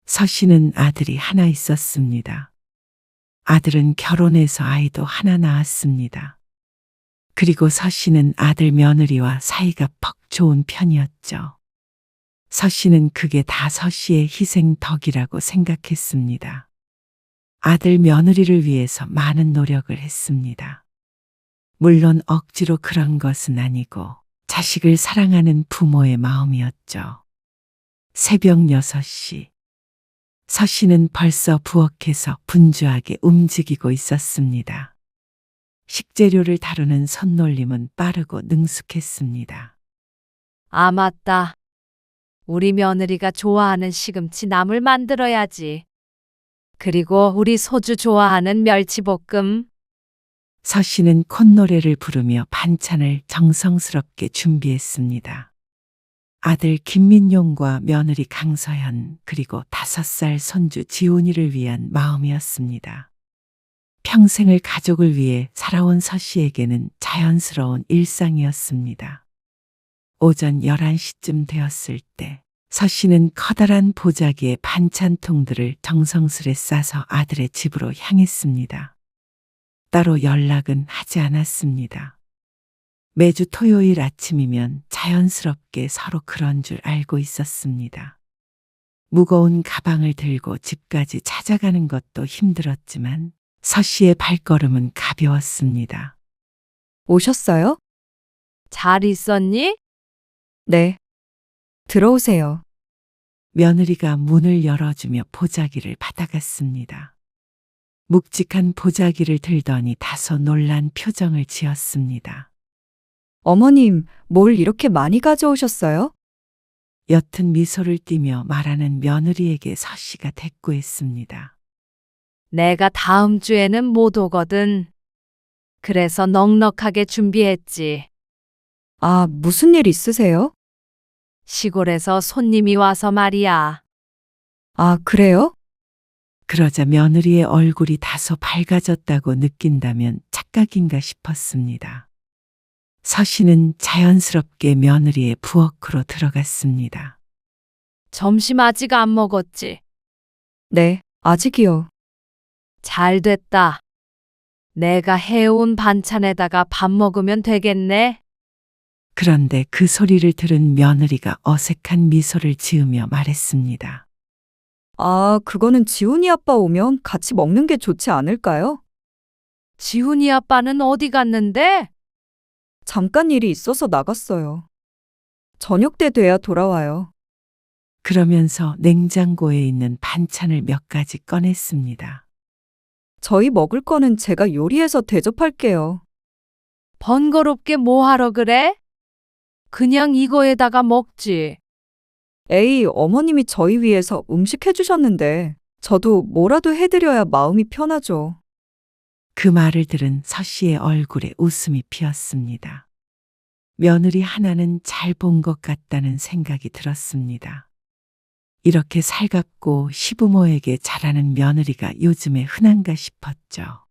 서 씨는 아들이 하나 있었습니다. 아들은 결혼해서 아이도 하나 낳았습니다. 그리고 서 씨는 아들 며느리와 사이가 퍽 좋은 편이었죠. 서 씨는 그게 다 서 씨의 희생 덕이라고 생각했습니다. 아들 며느리를 위해서 많은 노력을 했습니다. 물론 억지로 그런 것은 아니고 자식을 사랑하는 부모의 마음이었죠. 새벽 6시. 서 씨는 벌써 부엌에서 분주하게 움직이고 있었습니다. 식재료를 다루는 손놀림은 빠르고 능숙했습니다.
아, 맞다. 우리 며느리가 좋아하는 시금치 나물 만들어야지. 그리고 우리 소주 좋아하는 멸치볶음.
서 씨는 콧노래를 부르며 반찬을 정성스럽게 준비했습니다. 아들 김민용과 며느리 강서현 그리고 5살 손주 지훈이를 위한 마음이었습니다. 평생을 가족을 위해 살아온 서 씨에게는 자연스러운 일상이었습니다. 오전 11시쯤 되었을 때 서 씨는 커다란 보자기에 반찬통들을 정성스레 싸서 아들의 집으로 향했습니다. 따로 연락은 하지 않았습니다. 매주 토요일 아침이면 자연스럽게 서로 그런 줄 알고 있었습니다. 무거운 가방을 들고 집까지 찾아가는 것도 힘들었지만 서 씨의 발걸음은 가벼웠습니다.
오셨어요?
잘 있었니?
네. 들어오세요.
며느리가 문을 열어주며 보자기를 받아갔습니다. 묵직한 보자기를 들더니 다소 놀란 표정을 지었습니다.
어머님, 뭘 이렇게 많이 가져오셨어요?
옅은 미소를 띠며 말하는 며느리에게 서 씨가 대꾸했습니다.
내가 다음 주에는 못 오거든. 그래서 넉넉하게 준비했지.
아, 무슨 일 있으세요?
시골에서 손님이 와서 말이야.
아, 그래요?
그러자 며느리의 얼굴이 다소 밝아졌다고 느낀다면 착각인가 싶었습니다. 서 씨는 자연스럽게 며느리의 부엌으로 들어갔습니다.
점심 아직 안 먹었지?
네, 아직이요.
잘 됐다. 내가 해온 반찬에다가 밥 먹으면 되겠네.
그런데 그 소리를 들은 며느리가 어색한 미소를 지으며 말했습니다.
아, 그거는 지훈이 아빠 오면 같이 먹는 게 좋지 않을까요?
지훈이 아빠는 어디 갔는데?
잠깐 일이 있어서 나갔어요. 저녁 때 돼야 돌아와요.
그러면서 냉장고에 있는 반찬을 몇 가지 꺼냈습니다.
저희 먹을 거는 제가 요리해서 대접할게요.
번거롭게 뭐 하러 그래? 그냥 이거에다가 먹지.
에이, 어머님이 저희 위해서 음식 해주셨는데 저도 뭐라도 해드려야 마음이 편하죠.
그 말을 들은 서 씨의 얼굴에 웃음이 피었습니다. 며느리 하나는 잘 본 것 같다는 생각이 들었습니다. 이렇게 살갑고 시부모에게 잘하는 며느리가 요즘에 흔한가 싶었죠.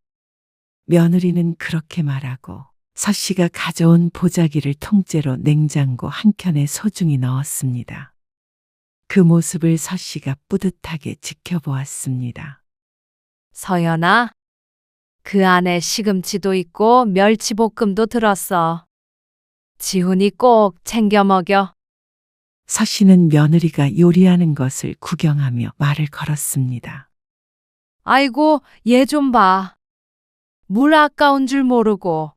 며느리는 그렇게 말하고 서 씨가 가져온 보자기를 통째로 냉장고 한켠에 소중히 넣었습니다. 그 모습을 서 씨가 뿌듯하게 지켜보았습니다.
서연아, 그 안에 시금치도 있고 멸치볶음도 들었어. 지훈이 꼭 챙겨 먹여.
서 씨는 며느리가 요리하는 것을 구경하며 말을 걸었습니다.
아이고, 얘 좀 봐. 물 아까운 줄 모르고.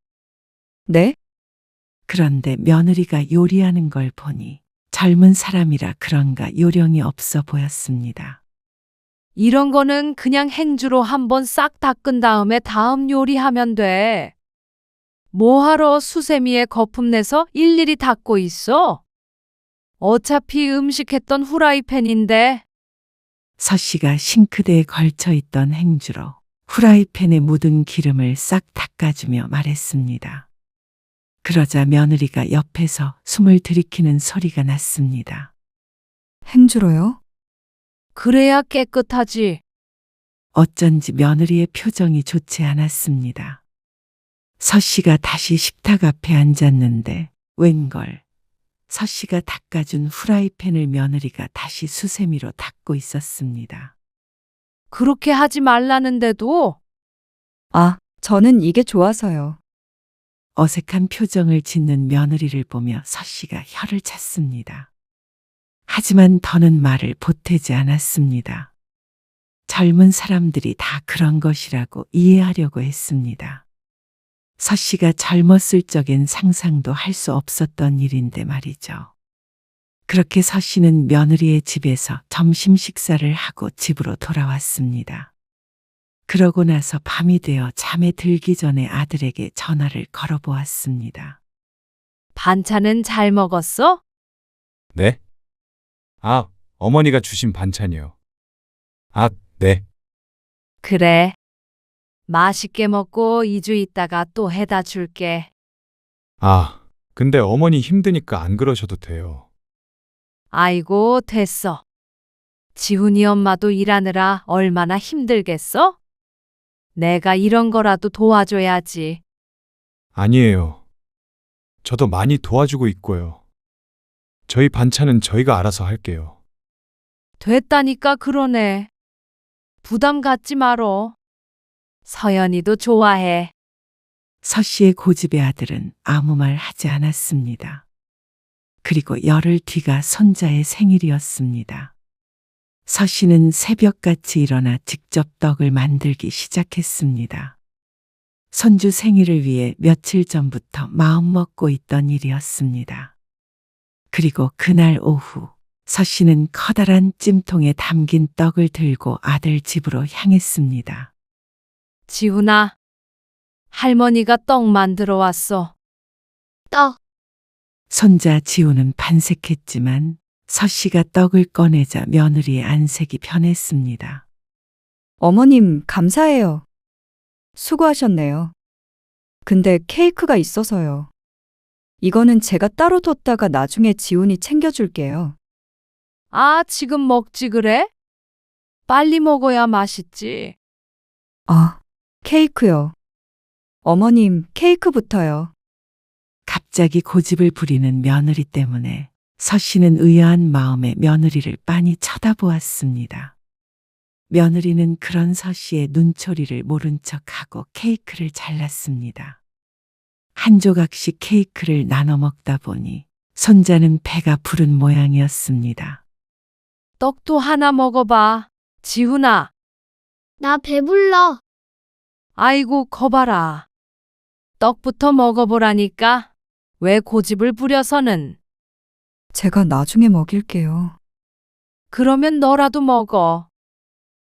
네?
그런데 며느리가 요리하는 걸 보니 젊은 사람이라 그런가 요령이 없어 보였습니다.
이런 거는 그냥 행주로 한번 싹 닦은 다음에 다음 요리하면 돼. 뭐하러 수세미에 거품 내서 일일이 닦고 있어? 어차피 음식했던 후라이팬인데.
서 씨가 싱크대에 걸쳐 있던 행주로 후라이팬에 묻은 기름을 싹 닦아주며 말했습니다. 그러자 며느리가 옆에서 숨을 들이키는 소리가 났습니다.
행주로요?
그래야 깨끗하지.
어쩐지 며느리의 표정이 좋지 않았습니다. 서 씨가 다시 식탁 앞에 앉았는데 웬걸 서 씨가 닦아준 후라이팬을 며느리가 다시 수세미로 닦고 있었습니다.
그렇게 하지 말라는데도.
아, 저는 이게 좋아서요.
어색한 표정을 짓는 며느리를 보며 서 씨가 혀를 찼습니다. 하지만 더는 말을 보태지 않았습니다. 젊은 사람들이 다 그런 것이라고 이해하려고 했습니다. 서 씨가 젊었을 적엔 상상도 할 수 없었던 일인데 말이죠. 그렇게 서 씨는 며느리의 집에서 점심 식사를 하고 집으로 돌아왔습니다. 그러고 나서 밤이 되어 잠에 들기 전에 아들에게 전화를 걸어보았습니다.
반찬은 잘 먹었어?
네? 아, 어머니가 주신 반찬이요. 아, 네.
그래. 맛있게 먹고 2주 있다가 또 해다 줄게.
아, 근데 어머니 힘드니까 안 그러셔도 돼요.
아이고, 됐어. 지훈이 엄마도 일하느라 얼마나 힘들겠어? 내가 이런 거라도 도와줘야지.
아니에요. 저도 많이 도와주고 있고요. 저희 반찬은 저희가 알아서 할게요.
됐다니까 그러네. 부담 갖지 말어. 서연이도 좋아해.
서 씨의 고집의 아들은 아무 말 하지 않았습니다. 그리고 열흘 뒤가 손자의 생일이었습니다. 서 씨는 새벽같이 일어나 직접 떡을 만들기 시작했습니다. 손주 생일을 위해 며칠 전부터 마음먹고 있던 일이었습니다. 그리고 그날 오후 서 씨는 커다란 찜통에 담긴 떡을 들고 아들 집으로 향했습니다.
지훈아, 할머니가 떡 만들어 왔어. 떡.
손자 지우는 반색했지만 서 씨가 떡을 꺼내자 며느리의 안색이 변했습니다.
어머님, 감사해요. 수고하셨네요. 근데 케이크가 있어서요. 이거는 제가 따로 뒀다가 나중에 지훈이 챙겨줄게요.
아, 지금 먹지 그래? 빨리 먹어야 맛있지.
아, 케이크요. 어머님, 케이크부터요.
갑자기 고집을 부리는 며느리 때문에 서 씨는 의아한 마음에 며느리를 빤히 쳐다보았습니다. 며느리는 그런 서 씨의 눈초리를 모른 척하고 케이크를 잘랐습니다. 한 조각씩 케이크를 나눠 먹다 보니 손자는 배가 부른 모양이었습니다.
떡도 하나 먹어봐. 지훈아.
나 배불러.
아이고, 거봐라. 떡부터 먹어보라니까. 왜 고집을 부려서는.
제가 나중에 먹일게요.
그러면 너라도 먹어.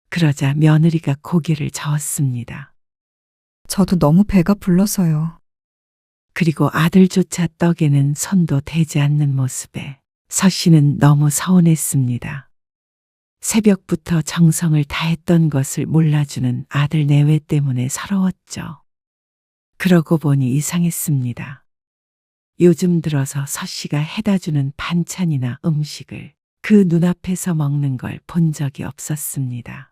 그러자 며느리가 고개를 저었습니다.
저도 너무 배가 불러서요.
그리고 아들조차 떡에는 손도 대지 않는 모습에 서 씨는 너무 서운했습니다. 새벽부터 정성을 다했던 것을 몰라주는 아들 내외 때문에 서러웠죠. 그러고 보니 이상했습니다. 요즘 들어서 서씨가 해다주는 반찬이나 음식을 그 눈앞에서 먹는 걸 본 적이 없었습니다.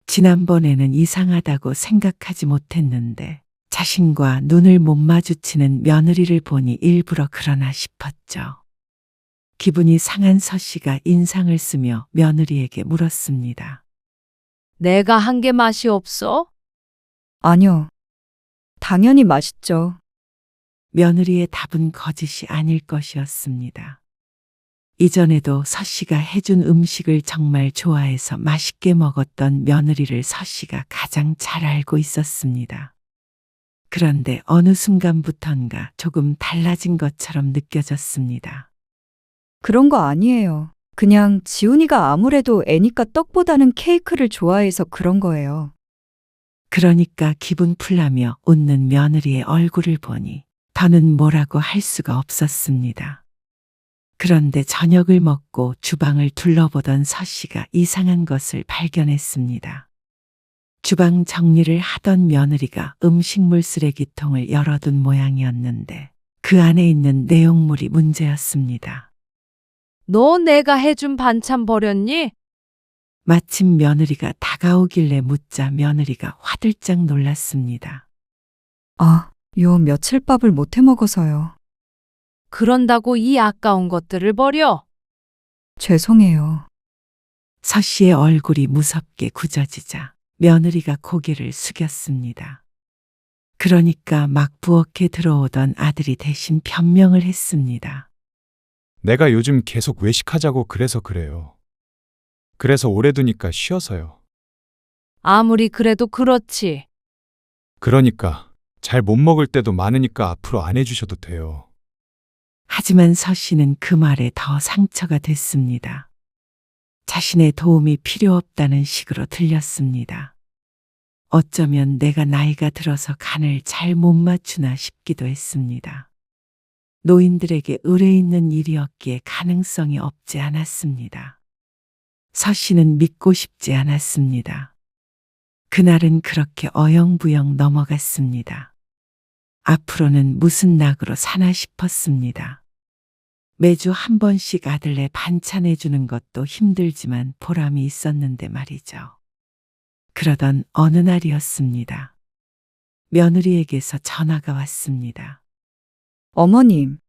지난번에는 이상하다고 생각하지 못했는데 자신과 눈을 못 마주치는 며느리를 보니 일부러 그러나 싶었죠. 기분이 상한 서씨가 인상을 쓰며 며느리에게 물었습니다.
내가 한 게 맛이 없어?
아니요. 당연히 맛있죠.
며느리의 답은 거짓이 아닐 것이었습니다. 이전에도 서씨가 해준 음식을 정말 좋아해서 맛있게 먹었던 며느리를 서씨가 가장 잘 알고 있었습니다. 그런데 어느 순간부턴가 조금 달라진 것처럼 느껴졌습니다.
그런 거 아니에요. 그냥 지훈이가 아무래도 애니까 떡보다는 케이크를 좋아해서 그런 거예요.
그러니까 기분 풀라며 웃는 며느리의 얼굴을 보니 더는 뭐라고 할 수가 없었습니다. 그런데 저녁을 먹고 주방을 둘러보던 서씨가 이상한 것을 발견했습니다. 주방 정리를 하던 며느리가 음식물 쓰레기통을 열어둔 모양이었는데 그 안에 있는 내용물이 문제였습니다.
너 내가 해준 반찬 버렸니?
마침 며느리가 다가오길래 묻자 며느리가 화들짝 놀랐습니다.
아, 요 며칠 밥을 못 해 먹어서요.
그런다고 이 아까운 것들을 버려?
죄송해요.
서씨의 얼굴이 무섭게 굳어지자 며느리가 고개를 숙였습니다. 그러니까 막 부엌에 들어오던 아들이 대신 변명을 했습니다.
내가 요즘 계속 외식하자고 그래서 그래요. 그래서 오래 두니까 쉬어서요.
아무리 그래도 그렇지.
그러니까 잘 못 먹을 때도 많으니까 앞으로 안 해주셔도 돼요.
하지만 서씨는 그 말에 더 상처가 됐습니다. 자신의 도움이 필요 없다는 식으로 들렸습니다. 어쩌면 내가 나이가 들어서 간을 잘 못 맞추나 싶기도 했습니다. 노인들에게 의뢰 있는 일이었기에 가능성이 없지 않았습니다. 서씨는 믿고 싶지 않았습니다. 그날은 그렇게 어영부영 넘어갔습니다. 앞으로는 무슨 낙으로 사나 싶었습니다. 매주 한 번씩 아들네 반찬해주는 것도 힘들지만 보람이 있었는데 말이죠. 그러던 어느 날이었습니다. 며느리에게서 전화가 왔습니다.
어머님,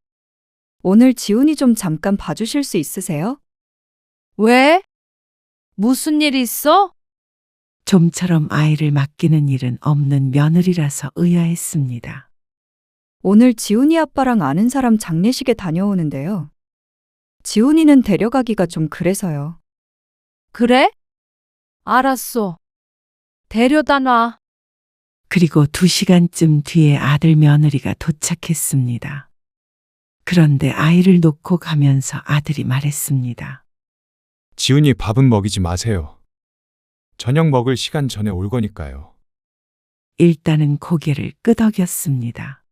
오늘 지훈이 좀 잠깐 봐주실 수 있으세요?
왜? 무슨 일 있어?
좀처럼 아이를 맡기는 일은 없는 며느리라서 의아했습니다.
오늘 지훈이 아빠랑 아는 사람 장례식에 다녀오는데요. 지훈이는 데려가기가 좀 그래서요.
그래? 알았어. 데려다 놔.
그리고 2시간쯤 뒤에 아들 며느리가 도착했습니다. 그런데 아이를 놓고 가면서 아들이 말했습니다.
지훈이 밥은 먹이지 마세요. 저녁 먹을 시간 전에 올 거니까요.
일단은 고개를 끄덕였습니다.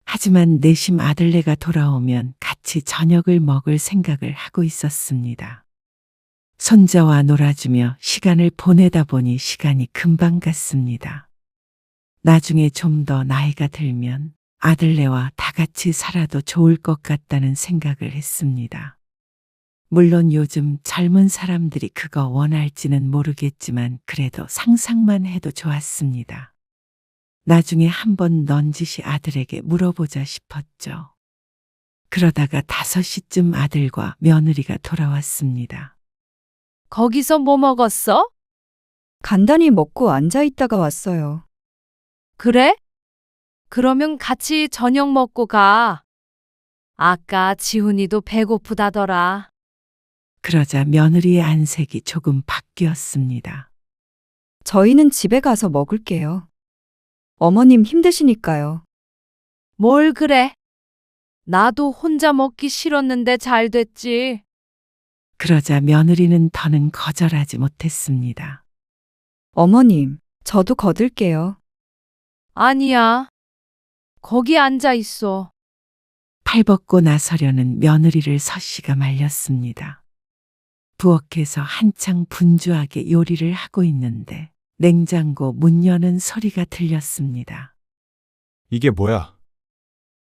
하지만 내심 아들네가 돌아오면 같이 저녁을 먹을 생각을 하고 있었습니다. 손자와 놀아주며 시간을 보내다 보니 시간이 금방 갔습니다. 나중에 좀 더 나이가 들면 아들네와 다 같이 살아도 좋을 것 같다는 생각을 했습니다. 물론 요즘 젊은 사람들이 그거 원할지는 모르겠지만 그래도 상상만 해도 좋았습니다. 나중에 한번 넌지시 아들에게 물어보자 싶었죠. 그러다가 5시쯤 아들과 며느리가 돌아왔습니다.
거기서 뭐 먹었어?
간단히 먹고 앉아 있다가 왔어요.
그래? 그러면 같이 저녁 먹고 가. 아까 지훈이도 배고프다더라.
그러자 며느리의 안색이 조금 바뀌었습니다.
저희는 집에 가서 먹을게요. 어머님 힘드시니까요.
뭘 그래? 나도 혼자 먹기 싫었는데 잘 됐지.
그러자 며느리는 더는 거절하지 못했습니다.
어머님, 저도 거들게요.
아니야. 거기 앉아 있어.
팔 벗고 나서려는 며느리를 서씨가 말렸습니다. 부엌에서 한창 분주하게 요리를 하고 있는데 냉장고 문 여는 소리가 들렸습니다.
이게 뭐야?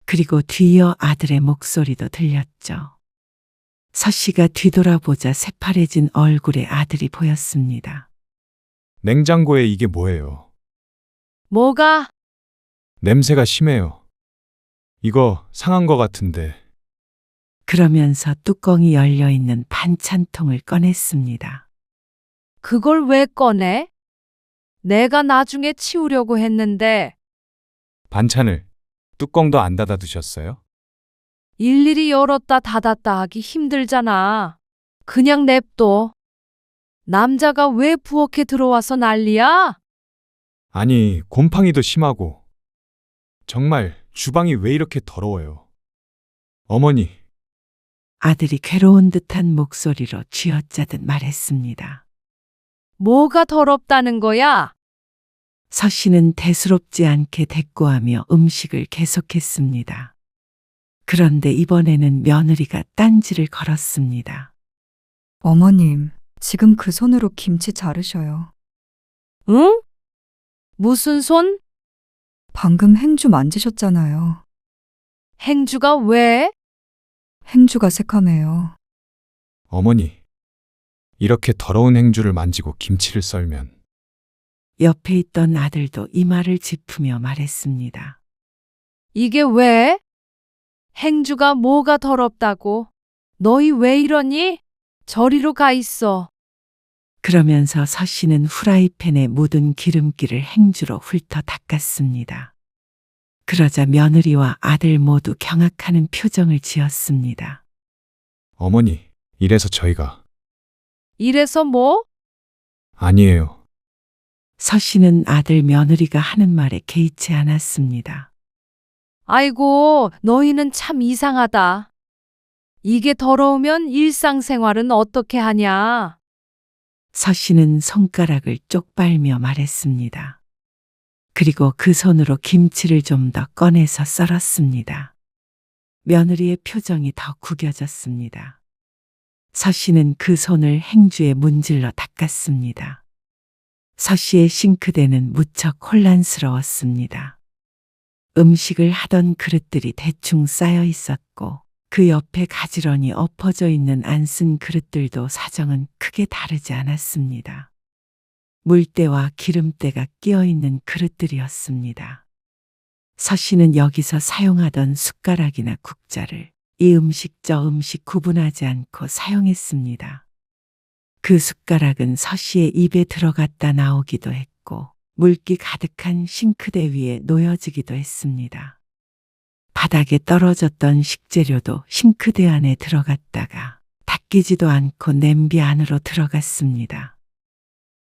그리고 뒤이어 아들의 목소리도 들렸죠. 서 씨가 뒤돌아보자 새파래진 얼굴의 아들이 보였습니다.
냉장고에 이게 뭐예요?
뭐가?
냄새가 심해요. 이거 상한 거 같은데.
그러면서 뚜껑이 열려 있는 반찬통을 꺼냈습니다.
그걸 왜 꺼내? 내가 나중에 치우려고 했는데
반찬을 뚜껑도 안 닫아 두셨어요?
일일이 열었다 닫았다 하기 힘들잖아. 그냥 냅둬. 남자가 왜 부엌에 들어와서 난리야?
아니, 곰팡이도 심하고. 정말 주방이 왜 이렇게 더러워요? 어머니,
아들이 괴로운 듯한 목소리로 쥐어짜듯 말했습니다.
뭐가 더럽다는 거야?
서 씨는 대수롭지 않게 대꾸하며 음식을 계속했습니다. 그런데 이번에는 며느리가 딴지를 걸었습니다.
어머님, 지금 그 손으로 김치 자르셔요.
응? 무슨 손?
방금 행주 만지셨잖아요.
행주가 왜?
행주가 새카매요.
어머니. 이렇게 더러운 행주를 만지고 김치를 썰면
옆에 있던 아들도 이 말을 짚으며 말했습니다.
이게 왜? 행주가 뭐가 더럽다고? 너희 왜 이러니? 저리로 가 있어.
그러면서 서 씨는 후라이팬에 묻은 기름기를 행주로 훑어 닦았습니다. 그러자 며느리와 아들 모두 경악하는 표정을 지었습니다.
어머니, 이래서 저희가
이래서 뭐?
아니에요.
서 씨는 아들 며느리가 하는 말에 개의치 않았습니다.
아이고, 너희는 참 이상하다. 이게 더러우면 일상생활은 어떻게 하냐?
서 씨는 손가락을 쪽빨며 말했습니다. 그리고 그 손으로 김치를 좀 더 꺼내서 썰었습니다. 며느리의 표정이 더 구겨졌습니다. 서 씨는 그 손을 행주에 문질러 닦았습니다. 서 씨의 싱크대는 무척 혼란스러웠습니다. 음식을 하던 그릇들이 대충 쌓여 있었고 그 옆에 가지런히 엎어져 있는 안 쓴 그릇들도 사정은 크게 다르지 않았습니다. 물때와 기름때가 끼어 있는 그릇들이었습니다. 서 씨는 여기서 사용하던 숟가락이나 국자를 이 음식 저 음식 구분하지 않고 사용했습니다. 그 숟가락은 서 씨의 입에 들어갔다 나오기도 했고 물기 가득한 싱크대 위에 놓여지기도 했습니다. 바닥에 떨어졌던 식재료도 싱크대 안에 들어갔다가 닦이지도 않고 냄비 안으로 들어갔습니다.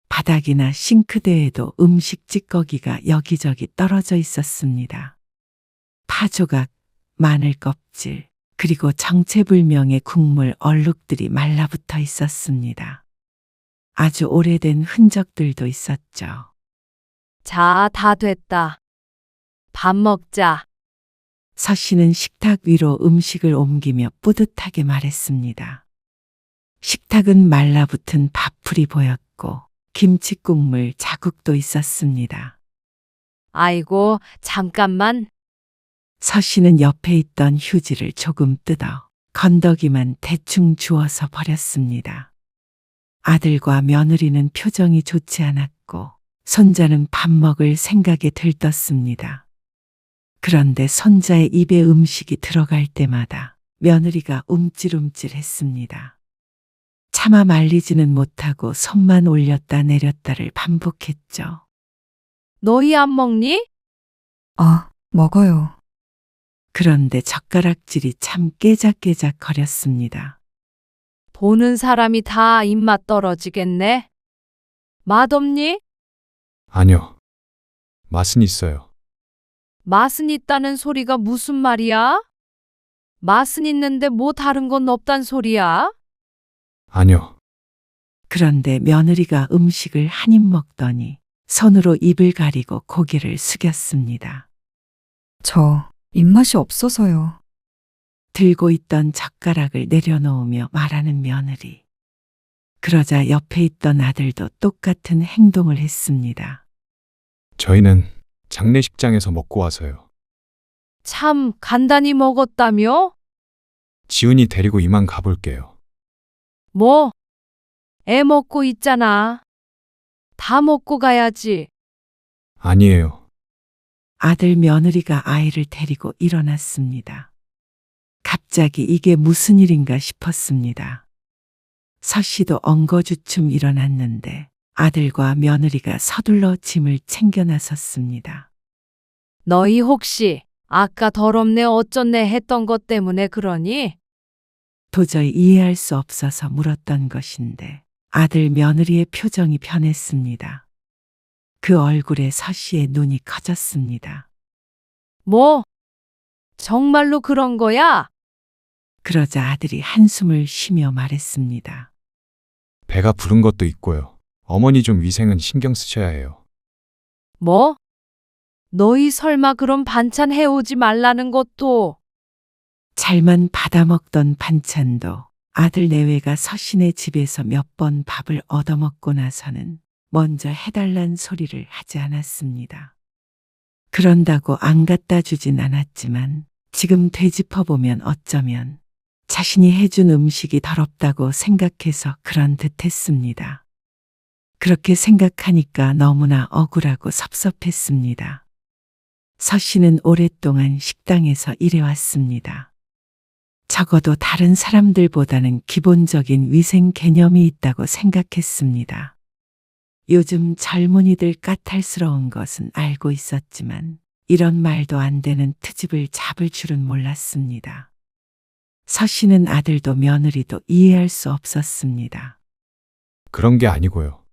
바닥이나 싱크대에도 음식 찌꺼기가 여기저기 떨어져 있었습니다. 파조각, 마늘 껍질, 그리고 정체불명의 국물 얼룩들이 말라붙어 있었습니다. 아주 오래된 흔적들도 있었죠.
자, 다 됐다. 밥 먹자.
서 씨는 식탁 위로 음식을 옮기며 뿌듯하게 말했습니다. 식탁은 말라붙은 밥풀이 보였고 김치 국물 자국도 있었습니다.
아이고, 잠깐만.
서 씨는 옆에 있던 휴지를 조금 뜯어 건더기만 대충 주워서 버렸습니다. 아들과 며느리는 표정이 좋지 않았고 손자는 밥 먹을 생각에 들떴습니다. 그런데 손자의 입에 음식이 들어갈 때마다 며느리가 움찔움찔했습니다. 차마 말리지는 못하고 손만 올렸다 내렸다를 반복했죠.
너희 안 먹니?
아, 먹어요.
그런데 젓가락질이 참 깨작깨작 거렸습니다.
보는 사람이 다 입맛 떨어지겠네. 맛없니?
아니요. 맛은 있어요.
맛은 있다는 소리가 무슨 말이야? 맛은 있는데 뭐 다른 건 없단 소리야?
아니요.
그런데 며느리가 음식을 한 입 먹더니 손으로 입을 가리고 고개를 숙였습니다.
저 입맛이 없어서요.
들고 있던 젓가락을 내려놓으며 말하는 며느리. 그러자 옆에 있던 아들도 똑같은 행동을 했습니다.
저희는 장례식장에서 먹고 와서요.
참 간단히 먹었다며?
지훈이 데리고 이만 가볼게요.
뭐? 애 먹고 있잖아. 다 먹고 가야지.
아니에요.
아들 며느리가 아이를 데리고 일어났습니다. 갑자기 이게 무슨 일인가 싶었습니다. 서 씨도 엉거주춤 일어났는데 아들과 며느리가 서둘러 짐을 챙겨 나섰습니다.
너희 혹시 아까 더럽네 어쩌네 했던 것 때문에 그러니?
도저히 이해할 수 없어서 물었던 것인데 아들 며느리의 표정이 변했습니다. 그 얼굴에 서 씨의 눈이 커졌습니다.
뭐? 정말로 그런 거야?
그러자 아들이 한숨을 쉬며 말했습니다.
배가 부른 것도 있고요. 어머니 좀 위생은 신경 쓰셔야 해요.
뭐? 너희 설마 그런 반찬 해오지 말라는 것도?
잘만 받아먹던 반찬도 아들 내외가 서신의 집에서 몇 번 밥을 얻어먹고 나서는 먼저 해달란 소리를 하지 않았습니다. 그런다고 안 갖다 주진 않았지만 지금 되짚어보면 어쩌면 자신이 해준 음식이 더럽다고 생각해서 그런 듯 했습니다. 그렇게 생각하니까 너무나 억울하고 섭섭했습니다. 서 씨는 오랫동안 식당에서 일해왔습니다. 적어도 다른 사람들보다는 기본적인 위생 개념이 있다고 생각했습니다. 요즘 젊은이들 까탈스러운 것은 알고 있었지만 이런 말도 안 되는 트집을 잡을 줄은 몰랐습니다. 서 씨는 아들도 며느리도 이해할 수 없었습니다.
그런 게 아니고요.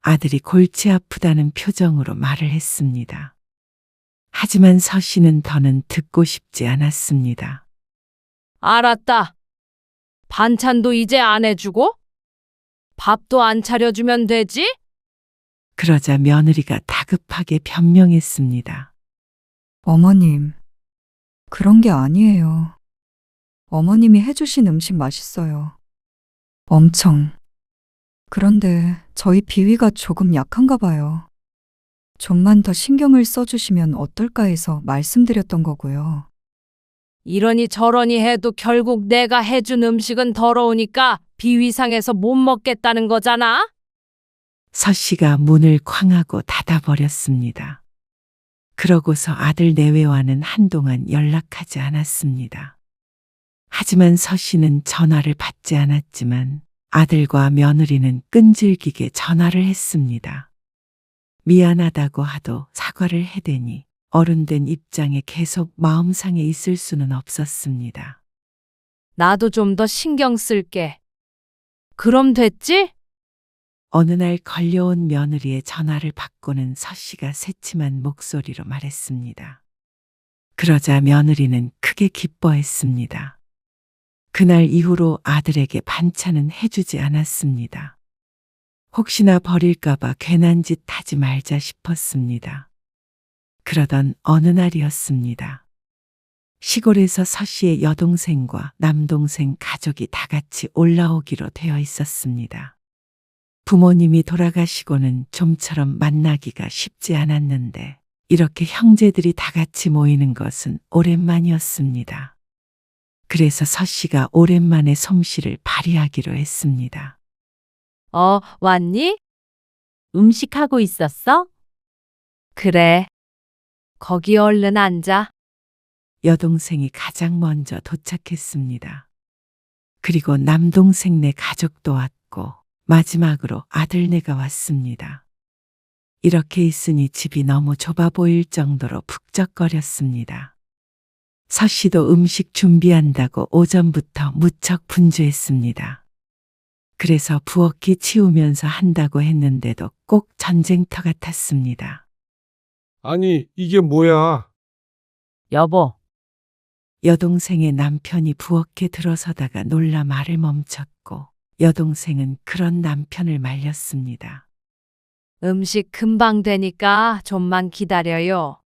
아들이 골치 아프다는 표정으로 말을 했습니다. 하지만 서 씨는 더는 듣고 싶지 않았습니다.
알았다. 반찬도 이제 안 해주고? 밥도 안 차려주면 되지?
그러자 며느리가 다급하게 변명했습니다.
어머님, 그런 게 아니에요. 어머님이 해주신 음식 맛있어요. 엄청. 그런데 저희 비위가 조금 약한가 봐요. 좀만 더 신경을 써주시면 어떨까 해서 말씀드렸던 거고요.
이러니 저러니 해도 결국 내가 해준 음식은 더러우니까 비위상해서 못 먹겠다는 거잖아?
서 씨가 문을 쾅하고 닫아버렸습니다. 그러고서 아들 내외와는 한동안 연락하지 않았습니다. 하지만 서 씨는 전화를 받지 않았지만 아들과 며느리는 끈질기게 전화를 했습니다. 미안하다고 하도 사과를 해대니 어른된 입장에 계속 마음상에 있을 수는 없었습니다.
나도 좀 더 신경 쓸게. 그럼 됐지?
어느 날 걸려온 며느리의 전화를 받고는 서 씨가 새침한 목소리로 말했습니다. 그러자 며느리는 크게 기뻐했습니다. 그날 이후로 아들에게 반찬은 해주지 않았습니다. 혹시나 버릴까봐 괜한 짓 하지 말자 싶었습니다. 그러던 어느 날이었습니다. 시골에서 서 씨의 여동생과 남동생 가족이 다 같이 올라오기로 되어 있었습니다. 부모님이 돌아가시고는 좀처럼 만나기가 쉽지 않았는데 이렇게 형제들이 다 같이 모이는 것은 오랜만이었습니다. 그래서 서 씨가 오랜만에 솜씨를 발휘하기로 했습니다.
왔니?
음식하고 있었어?
그래. 거기 얼른 앉아.
여동생이 가장 먼저 도착했습니다. 그리고 남동생네 가족도 왔고 마지막으로 아들네가 왔습니다. 이렇게 있으니 집이 너무 좁아 보일 정도로 북적거렸습니다. 서 씨도 음식 준비한다고 오전부터 무척 분주했습니다. 그래서 부엌이 치우면서 한다고 했는데도 꼭 전쟁터 같았습니다.
아니, 이게 뭐야?
여보,
여동생의 남편이 부엌에 들어서다가 놀라 말을 멈췄고 여동생은 그런 남편을 말렸습니다.
음식 금방 되니까 좀만 기다려요.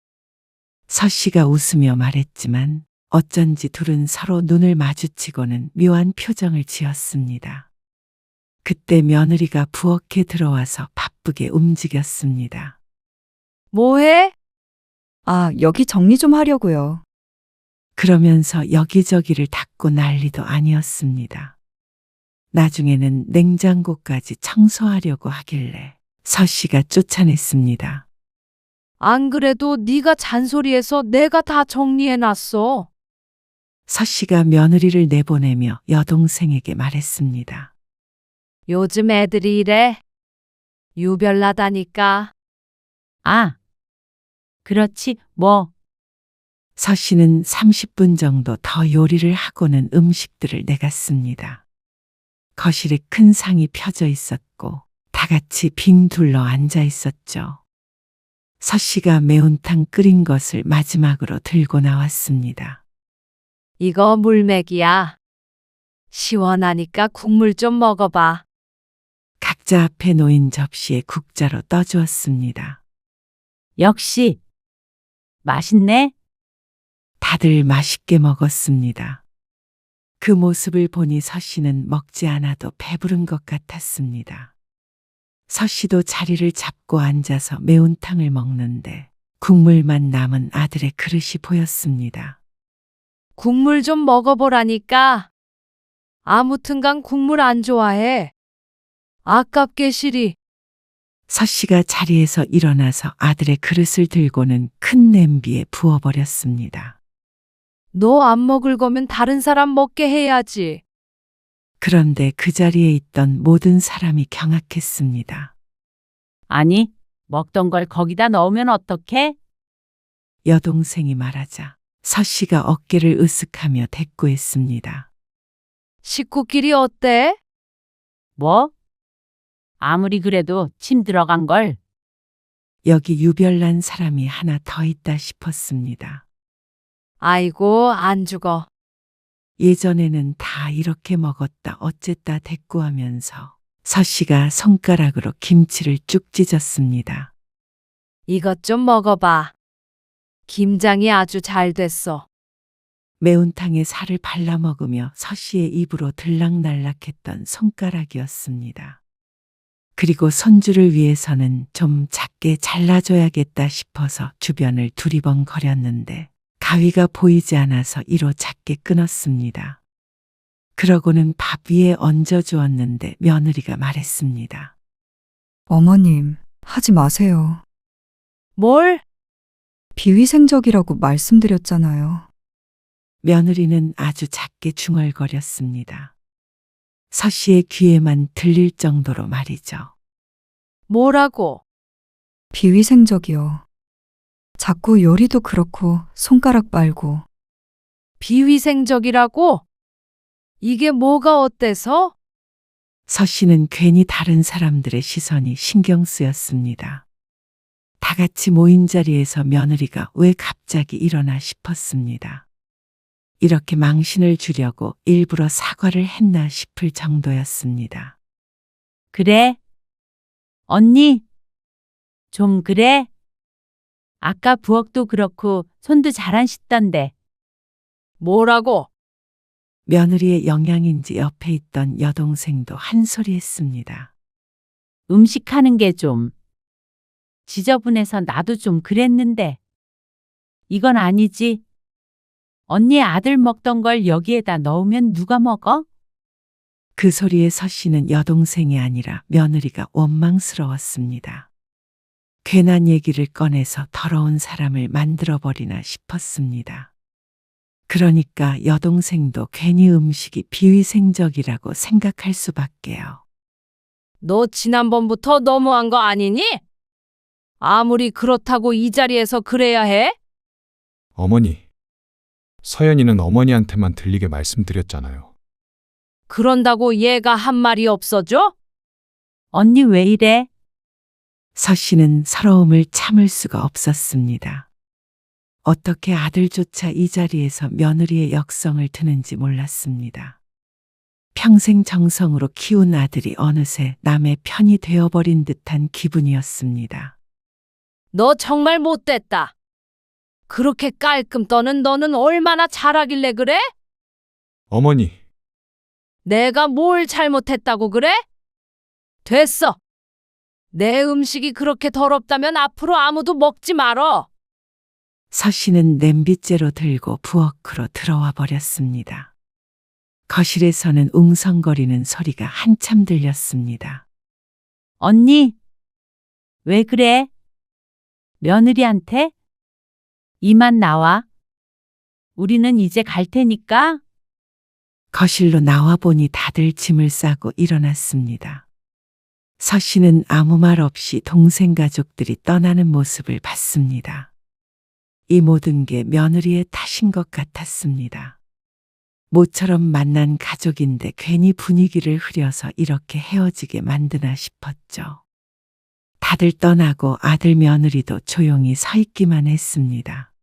서 씨가 웃으며 말했지만 어쩐지 둘은 서로 눈을 마주치고는 묘한 표정을 지었습니다. 그때 며느리가 부엌에 들어와서 바쁘게 움직였습니다.
뭐해?
아, 여기 정리 좀 하려고요.
그러면서 여기저기를 닦고 난리도 아니었습니다. 나중에는 냉장고까지 청소하려고 하길래 서 씨가 쫓아냈습니다.
안 그래도 네가 잔소리해서 내가 다 정리해놨어.
서 씨가 며느리를 내보내며 여동생에게 말했습니다.
요즘 애들이 이래. 유별나다니까.
아, 그렇지, 뭐.
서 씨는 30분 정도 더 요리를 하고는 음식들을 내갔습니다. 거실에 큰 상이 펴져 있었고 다 같이 빙 둘러 앉아 있었죠. 서 씨가 매운탕 끓인 것을 마지막으로 들고 나왔습니다.
이거 물맥이야. 시원하니까 국물 좀 먹어봐.
각자 앞에 놓인 접시에 국자로 떠주었습니다.
역시. 맛있네.
다들 맛있게 먹었습니다. 그 모습을 보니 서 씨는 먹지 않아도 배부른 것 같았습니다. 서 씨도 자리를 잡고 앉아서 매운탕을 먹는데 국물만 남은 아들의 그릇이 보였습니다.
국물 좀 먹어보라니까. 아무튼간 국물 안 좋아해. 아깝게 시리.
서 씨가 자리에서 일어나서 아들의 그릇을 들고는 큰 냄비에 부어버렸습니다.
너 안 먹을 거면 다른 사람 먹게 해야지.
그런데 그 자리에 있던 모든 사람이 경악했습니다.
아니, 먹던 걸 거기다 넣으면 어떡해?
여동생이 말하자 서 씨가 어깨를 으쓱하며 대꾸했습니다.
식구끼리 어때?
뭐? 아무리 그래도 침 들어간 걸.
여기 유별난 사람이 하나 더 있다 싶었습니다.
아이고, 안 죽어.
예전에는 다 이렇게 먹었다 어쨌다 대꾸하면서 서 씨가 손가락으로 김치를 쭉 찢었습니다.
이것 좀 먹어봐. 김장이 아주 잘 됐어.
매운탕에 살을 발라 먹으며 서 씨의 입으로 들락날락했던 손가락이었습니다. 그리고 손주를 위해서는 좀 작게 잘라줘야겠다 싶어서 주변을 두리번거렸는데 가위가 보이지 않아서 이로 작게 끊었습니다. 그러고는 밥 위에 얹어주었는데 며느리가 말했습니다.
어머님, 하지 마세요.
뭘?
비위생적이라고 말씀드렸잖아요.
며느리는 아주 작게 중얼거렸습니다. 서 씨의 귀에만 들릴 정도로 말이죠.
뭐라고?
비위생적이요. 자꾸 요리도 그렇고 손가락 빨고.
비위생적이라고? 이게 뭐가 어때서?
서 씨는 괜히 다른 사람들의 시선이 신경 쓰였습니다. 다 같이 모인 자리에서 며느리가 왜 갑자기 일어나 싶었습니다. 이렇게 망신을 주려고 일부러 사과를 했나 싶을 정도였습니다.
그래? 언니? 좀 그래? 아까 부엌도 그렇고 손도 잘 안 씻던데.
뭐라고?
며느리의 영향인지 옆에 있던 여동생도 한 소리 했습니다.
음식하는 게 좀 지저분해서 나도 좀 그랬는데. 이건 아니지. 언니 아들 먹던 걸 여기에다 넣으면 누가 먹어?
그 소리에 서 씨는 여동생이 아니라 며느리가 원망스러웠습니다. 괜한 얘기를 꺼내서 더러운 사람을 만들어버리나 싶었습니다. 그러니까 여동생도 괜히 음식이 비위생적이라고 생각할 수밖에요.
너 지난번부터 너무한 거 아니니? 아무리 그렇다고 이 자리에서 그래야 해?
어머니, 서연이는 어머니한테만 들리게 말씀드렸잖아요.
그런다고 얘가 한 말이 없어져?
언니 왜 이래?
서 씨는 서러움을 참을 수가 없었습니다. 어떻게 아들조차 이 자리에서 며느리의 역성을 드는지 몰랐습니다. 평생 정성으로 키운 아들이 어느새 남의 편이 되어버린 듯한 기분이었습니다.
너 정말 못됐다. 그렇게 깔끔 떠는 너는 얼마나 잘하길래 그래?
어머니,
내가 뭘 잘못했다고 그래? 됐어. 내 음식이 그렇게 더럽다면 앞으로 아무도 먹지 말어.
서 씨는 냄비째로 들고 부엌으로 들어와 버렸습니다. 거실에서는 웅성거리는 소리가 한참 들렸습니다.
언니, 왜 그래? 며느리한테? 이만 나와. 우리는 이제 갈 테니까.
거실로 나와 보니 다들 짐을 싸고 일어났습니다. 서 씨는 아무 말 없이 동생 가족들이 떠나는 모습을 봤습니다. 이 모든 게 며느리의 탓인 것 같았습니다. 모처럼 만난 가족인데 괜히 분위기를 흐려서 이렇게 헤어지게 만드나 싶었죠. 다들 떠나고 아들 며느리도 조용히 서 있기만 했습니다.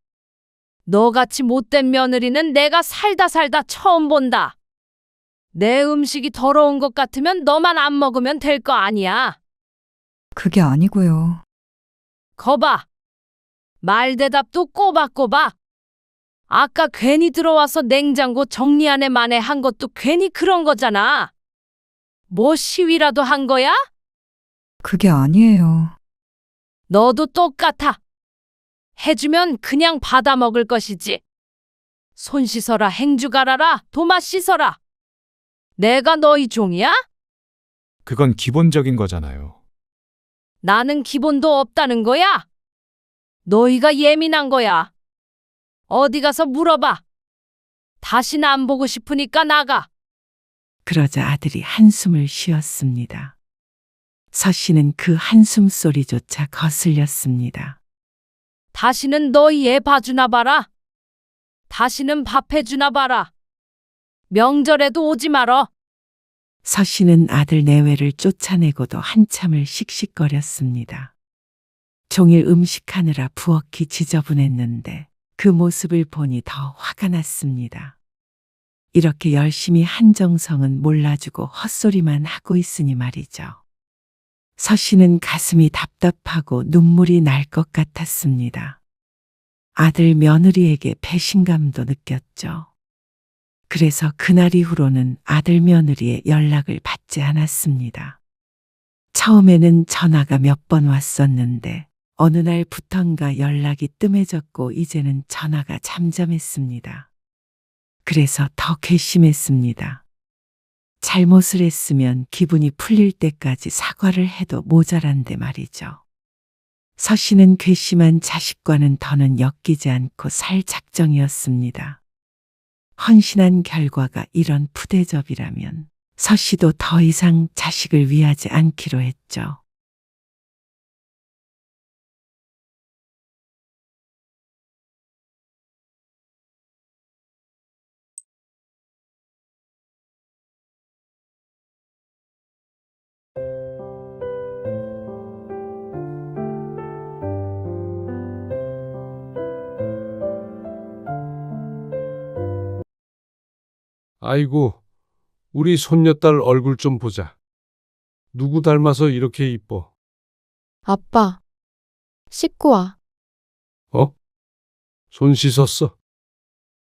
너같이 못된 며느리는 내가 살다 처음 본다. 내 음식이 더러운 것 같으면 너만 안 먹으면 될 거 아니야.
그게 아니고요.
거봐. 말 대답도 꼬박꼬박. 아까 괜히 들어와서 냉장고 정리 안 해 만에 한 것도 괜히 그런 거잖아. 뭐 시위라도 한 거야?
그게 아니에요.
너도 똑같아. 해주면 그냥 받아 먹을 것이지. 손 씻어라, 행주 갈아라, 도마 씻어라. 내가 너희 종이야?
그건 기본적인 거잖아요.
나는 기본도 없다는 거야. 너희가 예민한 거야. 어디 가서 물어봐. 다시는 안 보고 싶으니까 나가.
그러자 아들이 한숨을 쉬었습니다. 서 씨는 그 한숨 소리조차 거슬렸습니다.
다시는 너희 애 봐주나 봐라. 다시는 밥 해주나 봐라. 명절에도 오지 말어.
서 씨는 아들 내외를 쫓아내고도 한참을 씩씩거렸습니다. 종일 음식하느라 부엌이 지저분했는데 그 모습을 보니 더 화가 났습니다. 이렇게 열심히 한 정성은 몰라주고 헛소리만 하고 있으니 말이죠. 서 씨는 가슴이 답답하고 눈물이 날 것 같았습니다. 아들 며느리에게 배신감도 느꼈죠. 그래서 그날 이후로는 아들 며느리의 연락을 받지 않았습니다. 처음에는 전화가 몇 번 왔었는데 어느 날부턴가 연락이 뜸해졌고 이제는 전화가 잠잠했습니다. 그래서 더 괘씸했습니다. 잘못을 했으면 기분이 풀릴 때까지 사과를 해도 모자란데 말이죠. 서 씨는 괘씸한 자식과는 더는 엮이지 않고 살 작정이었습니다. 헌신한 결과가 이런 푸대접이라면 서 씨도 더 이상 자식을 위하지 않기로 했죠.
아이고, 우리 손녀딸 얼굴 좀 보자. 누구 닮아서 이렇게 이뻐?
아빠, 씻고 와.
어? 손 씻었어?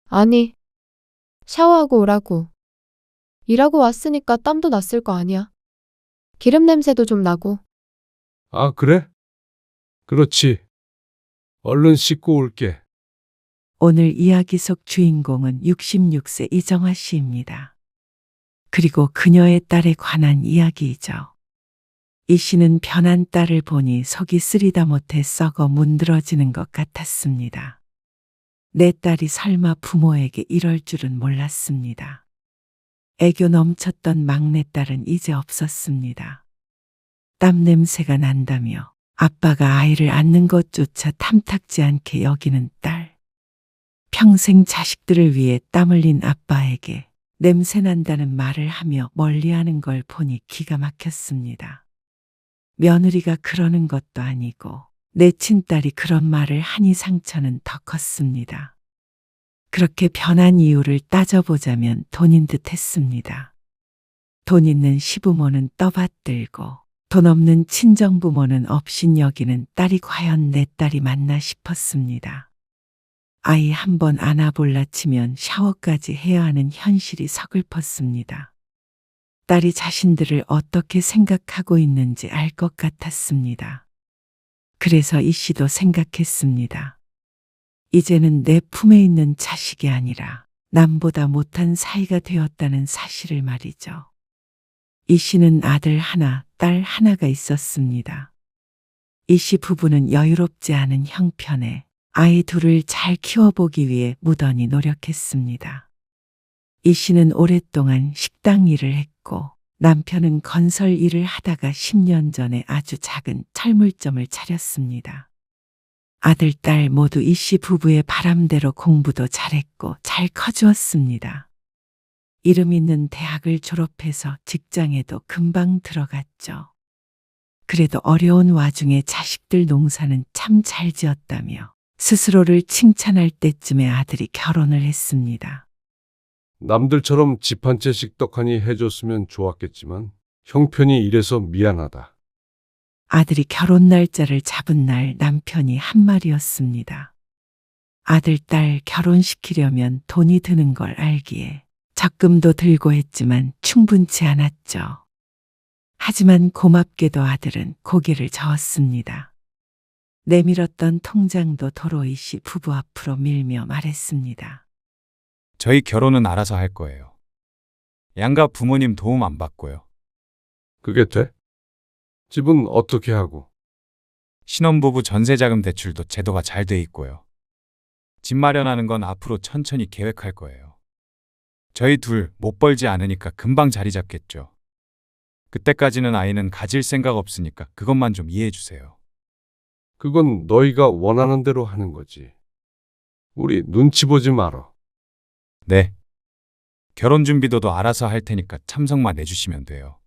아니, 샤워하고 오라고. 일하고 왔으니까 땀도 났을 거 아니야. 기름 냄새도 좀 나고.
아, 그래? 그렇지. 얼른 씻고 올게.
오늘 이야기 속 주인공은 66세 이정화 씨입니다. 그리고 그녀의 딸에 관한 이야기이죠. 이 씨는 변한 딸을 보니 속이 쓰리다 못해 썩어 문드러지는 것 같았습니다. 내 딸이 설마 부모에게 이럴 줄은 몰랐습니다. 애교 넘쳤던 막내딸은 이제 없었습니다. 땀 냄새가 난다며 아빠가 아이를 안는 것조차 탐탁지 않게 여기는 딸. 평생 자식들을 위해 땀 흘린 아빠에게 냄새 난다는 말을 하며 멀리하는 걸 보니 기가 막혔습니다. 며느리가 그러는 것도 아니고 내 친딸이 그런 말을 하니 상처는 더 컸습니다. 그렇게 변한 이유를 따져보자면 돈인 듯 했습니다. 돈 있는 시부모는 떠받들고 돈 없는 친정부모는 업신여기는 딸이 과연 내 딸이 맞나 싶었습니다. 아이 한 번 안아볼라 치면 샤워까지 해야 하는 현실이 서글펐습니다. 딸이 자신들을 어떻게 생각하고 있는지 알 것 같았습니다. 그래서 이 씨도 생각했습니다. 이제는 내 품에 있는 자식이 아니라 남보다 못한 사이가 되었다는 사실을 말이죠. 이 씨는 아들 하나, 딸 하나가 있었습니다. 이 씨 부부는 여유롭지 않은 형편에 아이 둘을 잘 키워보기 위해 무던히 노력했습니다. 이 씨는 오랫동안 식당 일을 했고 남편은 건설 일을 하다가 10년 전에 아주 작은 철물점을 차렸습니다. 아들, 딸 모두 이 씨 부부의 바람대로 공부도 잘했고 잘 커주었습니다. 이름 있는 대학을 졸업해서 직장에도 금방 들어갔죠. 그래도 어려운 와중에 자식들 농사는 참 잘 지었다며 스스로를 칭찬할 때쯤에 아들이 결혼을 했습니다.
남들처럼 집 한 채씩 떡하니 해줬으면 좋았겠지만 형편이 이래서 미안하다.
아들이 결혼 날짜를 잡은 날 남편이 한 말이었습니다. 아들, 딸 결혼시키려면 돈이 드는 걸 알기에 적금도 들고 했지만 충분치 않았죠. 하지만 고맙게도 아들은 고개를 저었습니다. 내밀었던 통장도 도로 이 씨 부부 앞으로 밀며 말했습니다.
저희 결혼은 알아서 할 거예요. 양가 부모님 도움 안 받고요.
그게 돼? 집은 어떻게 하고?
신혼부부 전세자금 대출도 제도가 잘 돼 있고요. 집 마련하는 건 앞으로 천천히 계획할 거예요. 저희 둘 못 벌지 않으니까 금방 자리 잡겠죠. 그때까지는 아이는 가질 생각 없으니까 그것만 좀 이해해 주세요.
그건 너희가 원하는 대로 하는 거지. 우리 눈치 보지 말어.
네. 결혼 준비도도 알아서 할 테니까 참석만 해주시면 돼요.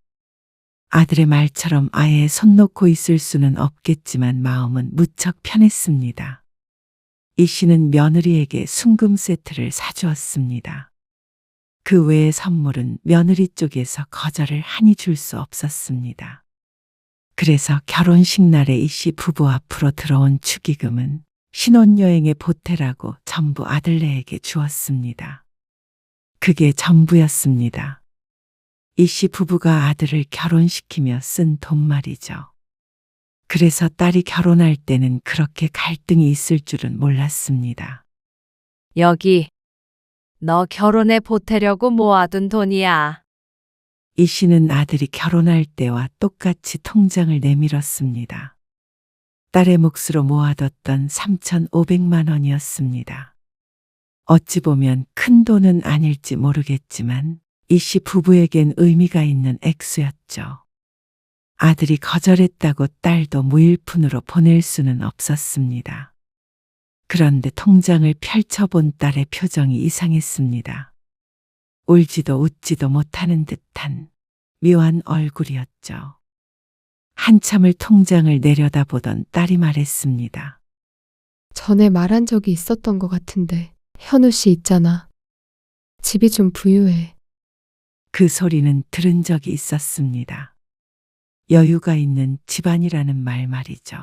아들의 말처럼 아예 손 놓고 있을 수는 없겠지만 마음은 무척 편했습니다. 이 씨는 며느리에게 순금 세트를 사주었습니다. 그 외의 선물은 며느리 쪽에서 거절을 하니 줄 수 없었습니다. 그래서 결혼식 날에 이 씨 부부 앞으로 들어온 축의금은 신혼여행의 보태라고 전부 아들네에게 주었습니다. 그게 전부였습니다. 이 씨 부부가 아들을 결혼시키며 쓴 돈 말이죠. 그래서 딸이 결혼할 때는 그렇게 갈등이 있을 줄은 몰랐습니다.
여기 너 결혼에 보태려고 모아둔 돈이야.
이 씨는 아들이 결혼할 때와 똑같이 통장을 내밀었습니다. 딸의 몫으로 모아뒀던 3,500만 원이었습니다. 어찌 보면 큰 돈은 아닐지 모르겠지만 이 씨 부부에겐 의미가 있는 액수였죠. 아들이 거절했다고 딸도 무일푼으로 보낼 수는 없었습니다. 그런데 통장을 펼쳐본 딸의 표정이 이상했습니다. 울지도 웃지도 못하는 듯한 묘한 얼굴이었죠. 한참을 통장을 내려다보던 딸이 말했습니다.
전에 말한 적이 있었던 것 같은데, 현우 씨 있잖아. 집이 좀 부유해.
그 소리는 들은 적이 있었습니다. 여유가 있는 집안이라는 말 말이죠.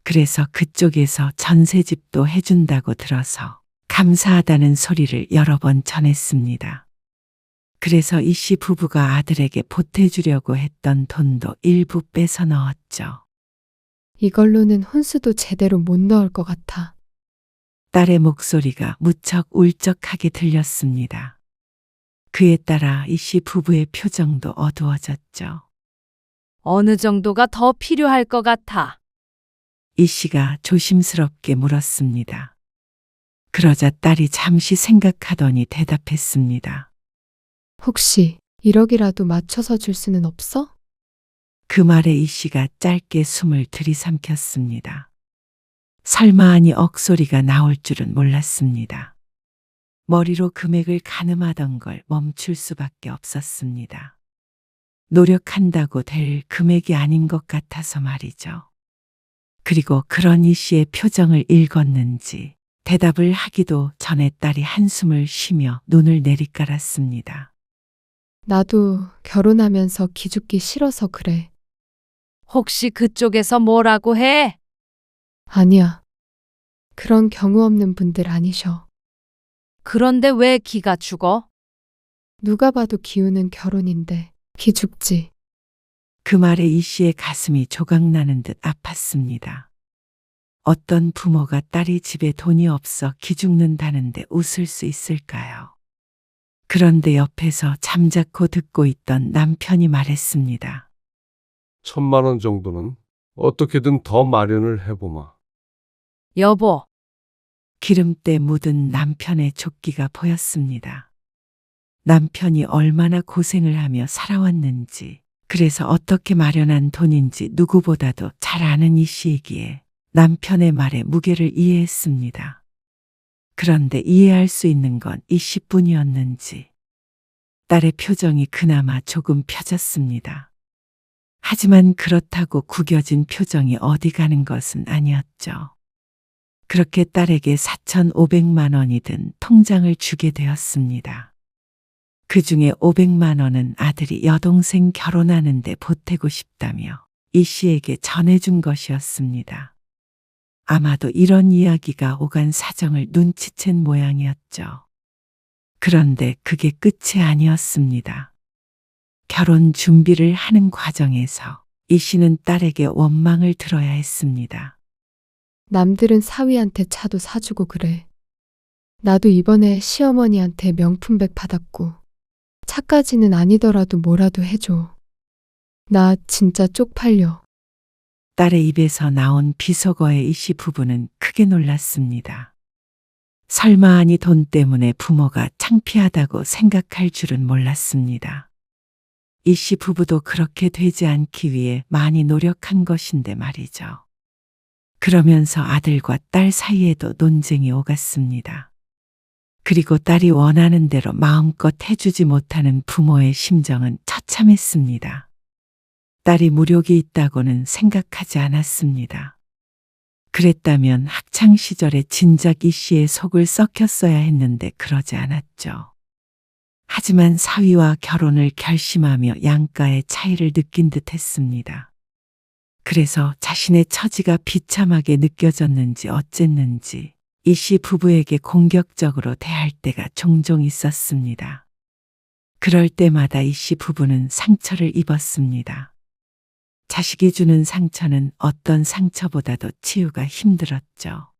그래서 그쪽에서 전세집도 해준다고 들어서 감사하다는 소리를 여러 번 전했습니다. 그래서 이 씨 부부가 아들에게 보태주려고 했던 돈도 일부 빼서 넣었죠.
이걸로는 혼수도 제대로 못 넣을 것 같아.
딸의 목소리가 무척 울적하게 들렸습니다. 그에 따라 이 씨 부부의 표정도 어두워졌죠.
어느 정도가 더 필요할 것 같아.
이 씨가 조심스럽게 물었습니다. 그러자 딸이 잠시 생각하더니 대답했습니다.
혹시 1억이라도 맞춰서 줄 수는 없어?
그 말에 이 씨가 짧게 숨을 들이삼켰습니다. 설마 하니 억소리가 나올 줄은 몰랐습니다. 머리로 금액을 가늠하던 걸 멈출 수밖에 없었습니다. 노력한다고 될 금액이 아닌 것 같아서 말이죠. 그리고 그런 이 씨의 표정을 읽었는지 대답을 하기도 전에 딸이 한숨을 쉬며 눈을 내리깔았습니다.
나도 결혼하면서 기죽기 싫어서 그래.
혹시 그쪽에서 뭐라고 해?
아니야. 그런 경우 없는 분들 아니셔.
그런데 왜 기가 죽어?
누가 봐도 기우는 결혼인데 기죽지.
그 말에 이 씨의 가슴이 조각나는 듯 아팠습니다. 어떤 부모가 딸이 집에 돈이 없어 기죽는다는데 웃을 수 있을까요? 그런데 옆에서 잠자코 듣고 있던 남편이 말했습니다.
1,000만 원 정도는 어떻게든 더 마련을 해보마.
여보,
기름때 묻은 남편의 족기가 보였습니다. 남편이 얼마나 고생을 하며 살아왔는지, 그래서 어떻게 마련한 돈인지 누구보다도 잘 아는 이 씨이기에 남편의 말에 무게를 이해했습니다. 그런데 이해할 수 있는 건 이 씨뿐이었는지 딸의 표정이 그나마 조금 펴졌습니다. 하지만 그렇다고 구겨진 표정이 어디 가는 것은 아니었죠. 그렇게 딸에게 4,500만 원이 든 통장을 주게 되었습니다. 그 중에 500만 원은 아들이 여동생 결혼하는데 보태고 싶다며 이 씨에게 전해준 것이었습니다. 아마도 이런 이야기가 오간 사정을 눈치챈 모양이었죠. 그런데 그게 끝이 아니었습니다. 결혼 준비를 하는 과정에서 이 씨는 딸에게 원망을 들어야 했습니다.
남들은 사위한테 차도 사주고 그래. 나도 이번에 시어머니한테 명품백 받았고 차까지는 아니더라도 뭐라도 해줘. 나 진짜 쪽팔려.
딸의 입에서 나온 비속어에 이 씨 부부는 크게 놀랐습니다. 설마 아니 돈 때문에 부모가 창피하다고 생각할 줄은 몰랐습니다. 이 씨 부부도 그렇게 되지 않기 위해 많이 노력한 것인데 말이죠. 그러면서 아들과 딸 사이에도 논쟁이 오갔습니다. 그리고 딸이 원하는 대로 마음껏 해주지 못하는 부모의 심정은 처참했습니다. 딸이 무력이 있다고는 생각하지 않았습니다. 그랬다면 학창시절에 진작 이 씨의 속을 썩혔어야 했는데 그러지 않았죠. 하지만 사위와 결혼을 결심하며 양가의 차이를 느낀 듯 했습니다. 그래서 자신의 처지가 비참하게 느껴졌는지 어쨌는지 이 씨 부부에게 공격적으로 대할 때가 종종 있었습니다. 그럴 때마다 이 씨 부부는 상처를 입었습니다. 자식이 주는 상처는 어떤 상처보다도 치유가 힘들었죠.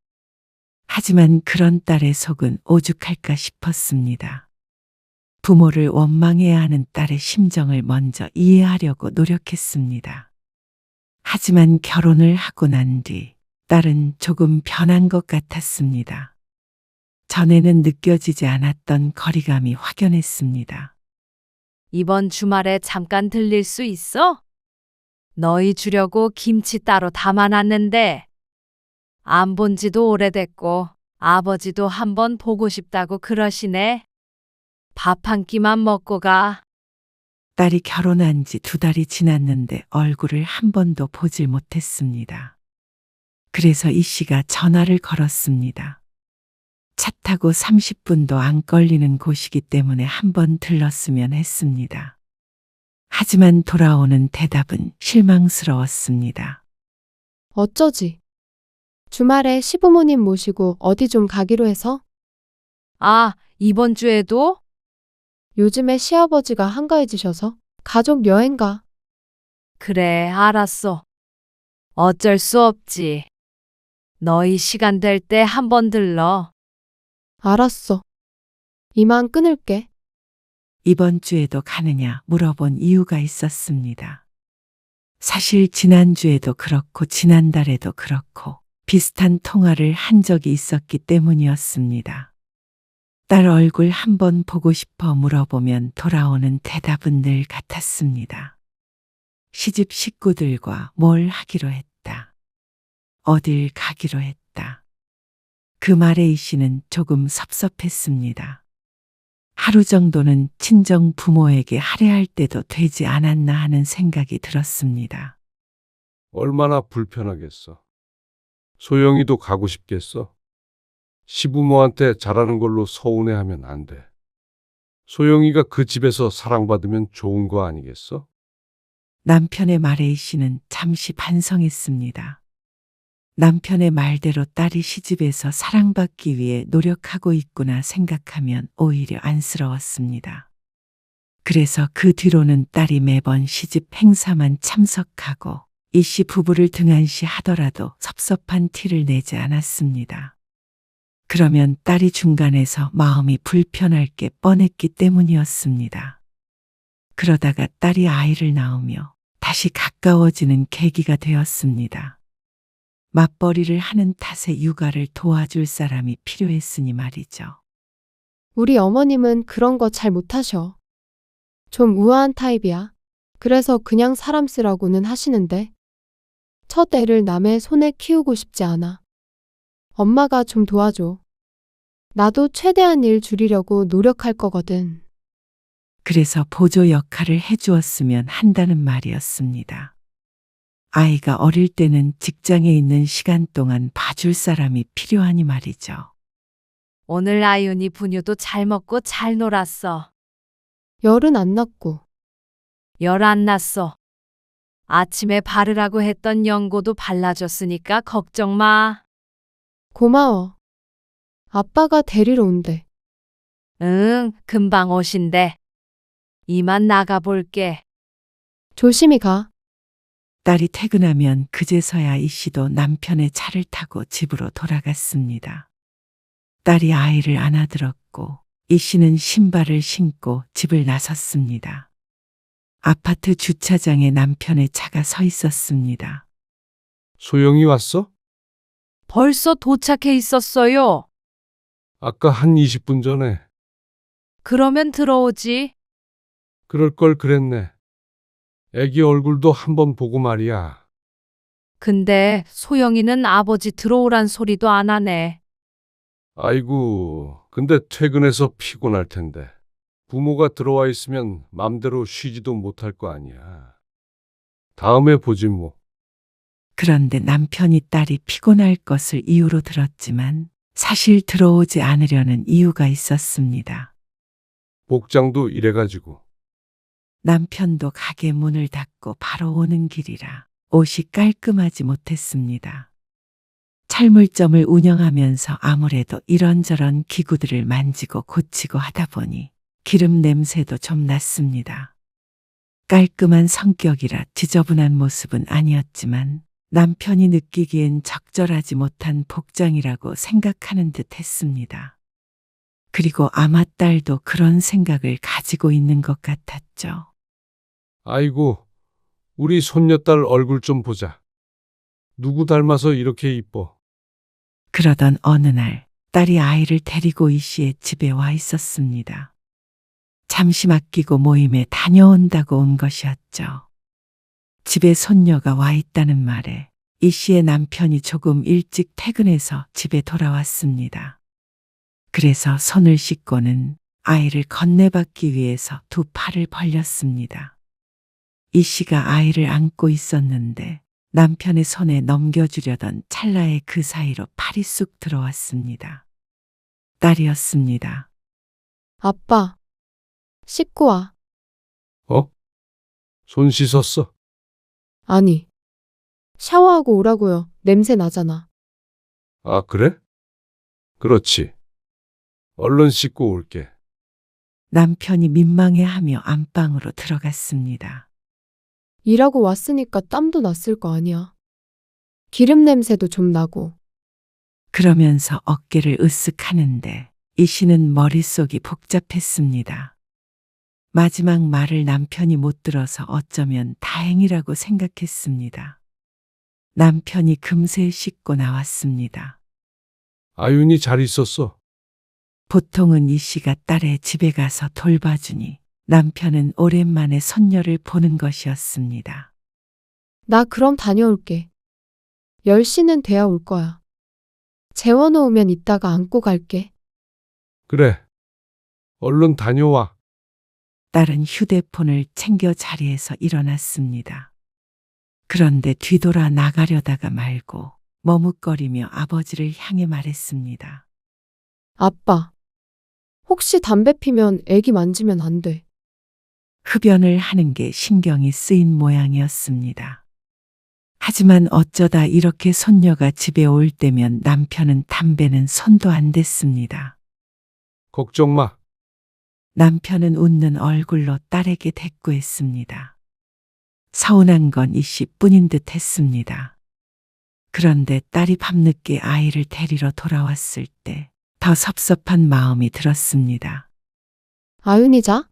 하지만 그런 딸의 속은 오죽할까 싶었습니다. 부모를 원망해야 하는 딸의 심정을 먼저 이해하려고 노력했습니다. 하지만 결혼을 하고 난 뒤 딸은 조금 변한 것 같았습니다. 전에는 느껴지지 않았던 거리감이 확연했습니다.
이번 주말에 잠깐 들릴 수 있어? 너희 주려고 김치 따로 담아놨는데 안 본 지도 오래됐고 아버지도 한번 보고 싶다고 그러시네. 밥 한 끼만 먹고 가.
딸이 결혼한 지 2달이 지났는데 얼굴을 한 번도 보질 못했습니다. 그래서 이 씨가 전화를 걸었습니다. 차 타고 30분도 안 걸리는 곳이기 때문에 한번 들렀으면 했습니다. 하지만 돌아오는 대답은 실망스러웠습니다.
어쩌지? 주말에 시부모님 모시고 어디 좀 가기로 해서?
아, 이번 주에도?
요즘에 시아버지가 한가해지셔서 가족 여행 가.
그래, 알았어. 어쩔 수 없지. 너희 시간 될 때 한번 들러.
알았어. 이만 끊을게.
이번 주에도 가느냐 물어본 이유가 있었습니다. 사실 지난주에도 그렇고 지난달에도 그렇고 비슷한 통화를 한 적이 있었기 때문이었습니다. 딸 얼굴 한번 보고 싶어 물어보면 돌아오는 대답은 늘 같았습니다. 시집 식구들과 뭘 하기로 했다. 어딜 가기로 했다. 그 말에 이 씨는 조금 섭섭했습니다. 하루 정도는 친정 부모에게 할애할 때도 되지 않았나 하는 생각이 들었습니다.
얼마나 불편하겠어. 소영이도 가고 싶겠어. 시부모한테 잘하는 걸로 서운해하면 안 돼. 소영이가 그 집에서 사랑받으면 좋은 거 아니겠어?
남편의 말에 이 씨는 잠시 반성했습니다. 남편의 말대로 딸이 시집에서 사랑받기 위해 노력하고 있구나 생각하면 오히려 안쓰러웠습니다. 그래서 그 뒤로는 딸이 매번 시집 행사만 참석하고 이 씨 부부를 등한시 하더라도 섭섭한 티를 내지 않았습니다. 그러면 딸이 중간에서 마음이 불편할 게 뻔했기 때문이었습니다. 그러다가 딸이 아이를 낳으며 다시 가까워지는 계기가 되었습니다. 맞벌이를 하는 탓에 육아를 도와줄 사람이 필요했으니 말이죠.
우리 어머님은 그런 거 잘 못하셔. 좀 우아한 타입이야. 그래서 그냥 사람 쓰라고는 하시는데 첫 애를 남의 손에 키우고 싶지 않아. 엄마가 좀 도와줘. 나도 최대한 일 줄이려고 노력할 거거든.
그래서 보조 역할을 해주었으면 한다는 말이었습니다. 아이가 어릴 때는 직장에 있는 시간 동안 봐줄 사람이 필요하니 말이죠.
오늘 아윤이 분유도 잘 먹고 잘 놀았어.
열은 안 났고.
열 안 났어. 아침에 바르라고 했던 연고도 발라줬으니까 걱정 마.
고마워. 아빠가 데리러 온대.
응, 금방 오신대. 이만 나가볼게.
조심히 가.
딸이 퇴근하면 그제서야 이 씨도 남편의 차를 타고 집으로 돌아갔습니다. 딸이 아이를 안아들었고 이 씨는 신발을 신고 집을 나섰습니다. 아파트 주차장에 남편의 차가 서 있었습니다.
소영이 왔어?
벌써 도착해 있었어요.
아까 한 20분 전에.
그러면 들어오지.
그럴 걸 그랬네. 애기 얼굴도 한번 보고 말이야.
근데 소영이는 아버지 들어오란 소리도 안 하네.
아이고, 근데 퇴근해서 피곤할 텐데. 부모가 들어와 있으면 맘대로 쉬지도 못할 거 아니야. 다음에 보지 뭐.
그런데 남편이 딸이 피곤할 것을 이유로 들었지만 사실 들어오지 않으려는 이유가 있었습니다.
복장도 이래가지고.
남편도 가게 문을 닫고 바로 오는 길이라 옷이 깔끔하지 못했습니다. 철물점을 운영하면서 아무래도 이런저런 기구들을 만지고 고치고 하다 보니 기름 냄새도 좀 났습니다. 깔끔한 성격이라 지저분한 모습은 아니었지만 남편이 느끼기엔 적절하지 못한 복장이라고 생각하는 듯 했습니다. 그리고 아마 딸도 그런 생각을 가지고 있는 것 같았죠.
아이고, 우리 손녀딸 얼굴 좀 보자. 누구 닮아서 이렇게 이뻐?
그러던 어느 날 딸이 아이를 데리고 이 씨의 집에 와 있었습니다. 잠시 맡기고 모임에 다녀온다고 온 것이었죠. 집에 손녀가 와 있다는 말에 이 씨의 남편이 조금 일찍 퇴근해서 집에 돌아왔습니다. 그래서 손을 씻고는 아이를 건네받기 위해서 두 팔을 벌렸습니다. 이 씨가 아이를 안고 있었는데 남편의 손에 넘겨주려던 찰나에 그 사이로 팔이 쑥 들어왔습니다. 딸이었습니다.
아빠. 씻고 와.
어? 손 씻었어?
아니. 샤워하고 오라고요. 냄새 나잖아.
아, 그래? 그렇지. 얼른 씻고 올게.
남편이 민망해하며 안방으로 들어갔습니다.
일하고 왔으니까 땀도 났을 거 아니야. 기름 냄새도 좀 나고.
그러면서 어깨를 으쓱 하는데 이 씨는 머릿속이 복잡했습니다. 마지막 말을 남편이 못 들어서 어쩌면 다행이라고 생각했습니다. 남편이 금세 씻고 나왔습니다.
아윤이 잘 있었어.
보통은 이 씨가 딸의 집에 가서 돌봐주니 남편은 오랜만에 손녀를 보는 것이었습니다.
나 그럼 다녀올게. 10시는 돼야 올 거야. 재워놓으면 이따가 안고 갈게.
그래. 얼른 다녀와.
딸은 휴대폰을 챙겨 자리에서 일어났습니다. 그런데 뒤돌아 나가려다가 말고 머뭇거리며 아버지를 향해 말했습니다.
아빠. 혹시 담배 피면 애기 만지면 안 돼.
흡연을 하는 게 신경이 쓰인 모양이었습니다. 하지만 어쩌다 이렇게 손녀가 집에 올 때면 남편은 담배는 손도 안 댔습니다.
걱정 마.
남편은 웃는 얼굴로 딸에게 대꾸했습니다. 서운한 건 이 씨뿐인 듯 했습니다. 그런데 딸이 밤늦게 아이를 데리러 돌아왔을 때 더 섭섭한 마음이 들었습니다.
아윤이 자?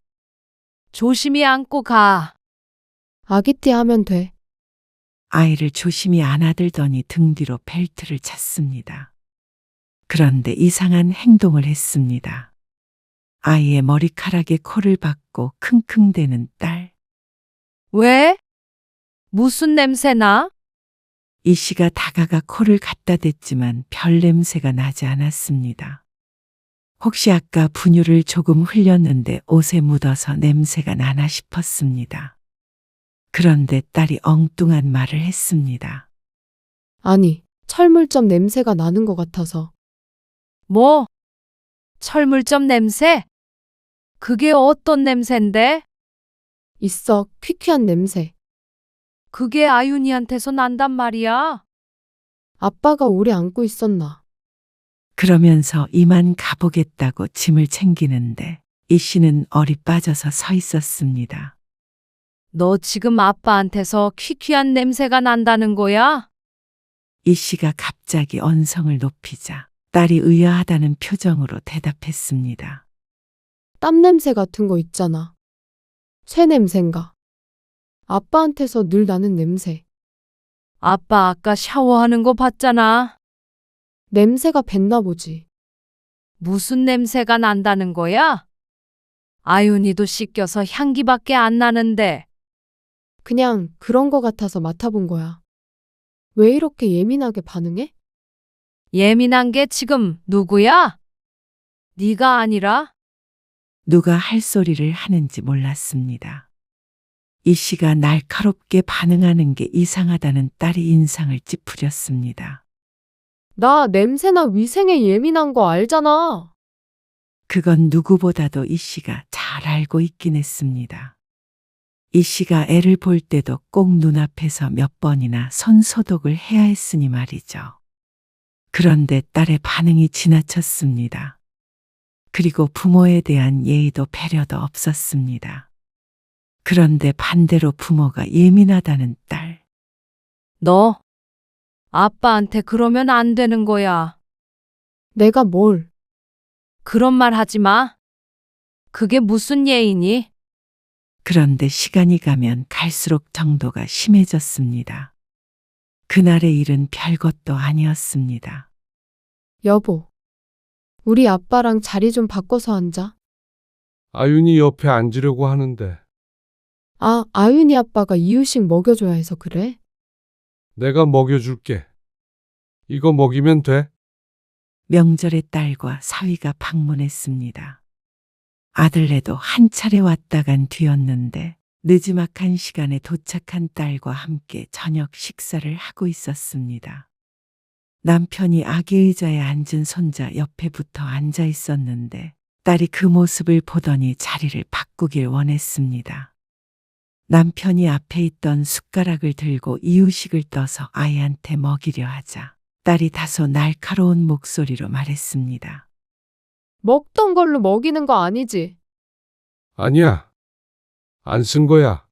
조심히 안고 가.
아기띠 하면 돼.
아이를 조심히 안아들더니 등 뒤로 벨트를 찼습니다. 그런데 이상한 행동을 했습니다. 아이의 머리카락에 코를 박고 킁킁대는 딸.
왜? 무슨 냄새나?
이 씨가 다가가 코를 갖다 댔지만 별 냄새가 나지 않았습니다. 혹시 아까 분유를 조금 흘렸는데 옷에 묻어서 냄새가 나나 싶었습니다. 그런데 딸이 엉뚱한 말을 했습니다.
아니, 철물점 냄새가 나는 것 같아서.
뭐? 철물점 냄새? 그게 어떤 냄새인데?
있어, 퀴퀴한 냄새.
그게 아윤이한테서 난단 말이야.
아빠가 오래 안고 있었나?
그러면서 이만 가보겠다고 짐을 챙기는데 이 씨는 얼이 빠져서 서 있었습니다.
너 지금 아빠한테서 퀴퀴한 냄새가 난다는 거야?
이 씨가 갑자기 언성을 높이자 딸이 의아하다는 표정으로 대답했습니다.
땀 냄새 같은 거 있잖아. 쇠 냄새인가? 아빠한테서 늘 나는 냄새.
아빠 아까 샤워하는 거 봤잖아.
냄새가 뱄나 보지.
무슨 냄새가 난다는 거야? 아윤이도 씻겨서 향기밖에 안 나는데.
그냥 그런 거 같아서 맡아본 거야. 왜 이렇게 예민하게 반응해?
예민한 게 지금 누구야? 네가 아니라?
누가 할 소리를 하는지 몰랐습니다. 이 씨가 날카롭게 반응하는 게 이상하다는 딸의 인상을 찌푸렸습니다.
나 냄새나 위생에 예민한 거 알잖아.
그건 누구보다도 이 씨가 잘 알고 있긴 했습니다. 이 씨가 애를 볼 때도 꼭 눈앞에서 몇 번이나 손 소독을 해야 했으니 말이죠. 그런데 딸의 반응이 지나쳤습니다. 그리고 부모에 대한 예의도 배려도 없었습니다. 그런데 반대로 부모가 예민하다는 딸.
너 아빠한테 그러면 안 되는 거야.
내가 뭘?
그런 말 하지 마. 그게 무슨 예의니?
그런데 시간이 가면 갈수록 정도가 심해졌습니다. 그날의 일은 별것도 아니었습니다.
여보. 우리 아빠랑 자리 좀 바꿔서 앉아.
아윤이 옆에 앉으려고 하는데
아, 아윤이 아빠가 이유식 먹여줘야 해서 그래?
내가 먹여줄게. 이거 먹이면 돼?
명절에 딸과 사위가 방문했습니다. 아들네도 한 차례 왔다 간 뒤였는데 늦지막한 시간에 도착한 딸과 함께 저녁 식사를 하고 있었습니다. 남편이 아기 의자에 앉은 손자 옆에 붙어 앉아 있었는데 딸이 그 모습을 보더니 자리를 바꾸길 원했습니다. 남편이 앞에 있던 숟가락을 들고 이유식을 떠서 아이한테 먹이려 하자 딸이 다소 날카로운 목소리로 말했습니다.
먹던 걸로 먹이는 거 아니지?
아니야. 안 쓴 거야.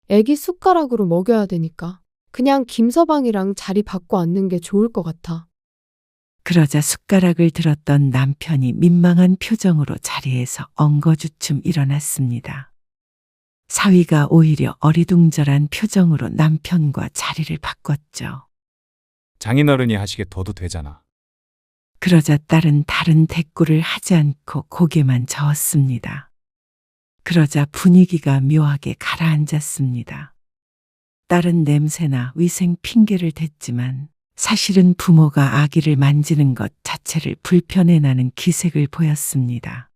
애기 숟가락으로 먹여야 되니까. 그냥 김서방이랑 자리 바꿔 앉는 게 좋을 것 같아.
그러자 숟가락을 들었던 남편이 민망한 표정으로 자리에서 엉거주춤 일어났습니다. 사위가 오히려 어리둥절한 표정으로 남편과 자리를 바꿨죠.
장인어른이 하시게 둬도 되잖아.
그러자 딸은 다른 대꾸를 하지 않고 고개만 저었습니다. 그러자 분위기가 묘하게 가라앉았습니다. 딸은 냄새나 위생 핑계를 댔지만 사실은 부모가 아기를 만지는 것 자체를 불편해하는 기색을 보였습니다.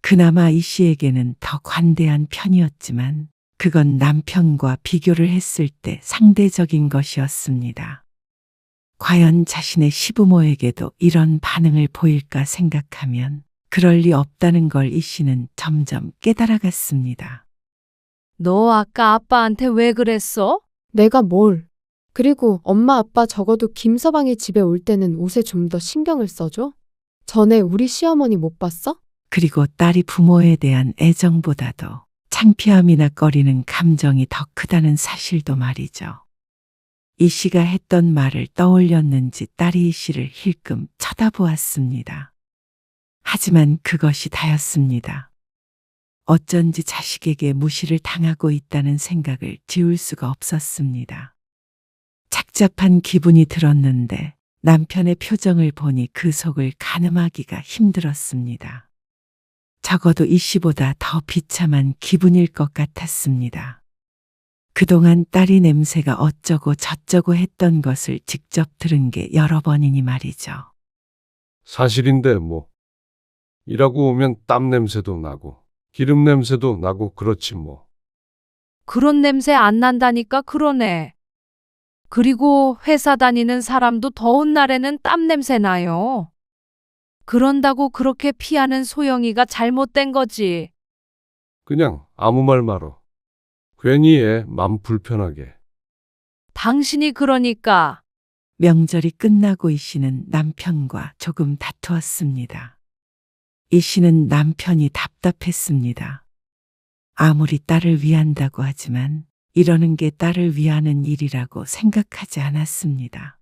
그나마 이 씨에게는 더 관대한 편이었지만 그건 남편과 비교를 했을 때 상대적인 것이었습니다. 과연 자신의 시부모에게도 이런 반응을 보일까 생각하면 그럴 리 없다는 걸 이 씨는 점점 깨달아갔습니다.
너 아까 아빠한테 왜 그랬어?
내가 뭘. 그리고 엄마 아빠 적어도 김서방이 집에 올 때는 옷에 좀 더 신경을 써줘? 전에 우리 시어머니 못 봤어?
그리고 딸이 부모에 대한 애정보다도 창피함이나 꺼리는 감정이 더 크다는 사실도 말이죠. 이 씨가 했던 말을 떠올렸는지 딸이 이 씨를 힐끔 쳐다보았습니다. 하지만 그것이 다였습니다. 어쩐지 자식에게 무시를 당하고 있다는 생각을 지울 수가 없었습니다. 착잡한 기분이 들었는데 남편의 표정을 보니 그 속을 가늠하기가 힘들었습니다. 적어도 이 씨보다 더 비참한 기분일 것 같았습니다. 그동안 딸이 냄새가 어쩌고 저쩌고 했던 것을 직접 들은 게 여러 번이니 말이죠.
사실인데 뭐. 일하고 오면 땀 냄새도 나고 기름 냄새도 나고 그렇지 뭐.
그런 냄새 안 난다니까 그러네. 그리고 회사 다니는 사람도 더운 날에는 땀 냄새 나요. 그런다고 그렇게 피하는 소영이가 잘못된 거지.
그냥 아무 말 말어. 괜히 애 맘 불편하게.
당신이 그러니까.
명절이 끝나고 이 씨는 남편과 조금 다투었습니다. 이 씨는 남편이 답답했습니다. 아무리 딸을 위한다고 하지만 이러는 게 딸을 위하는 일이라고 생각하지 않았습니다.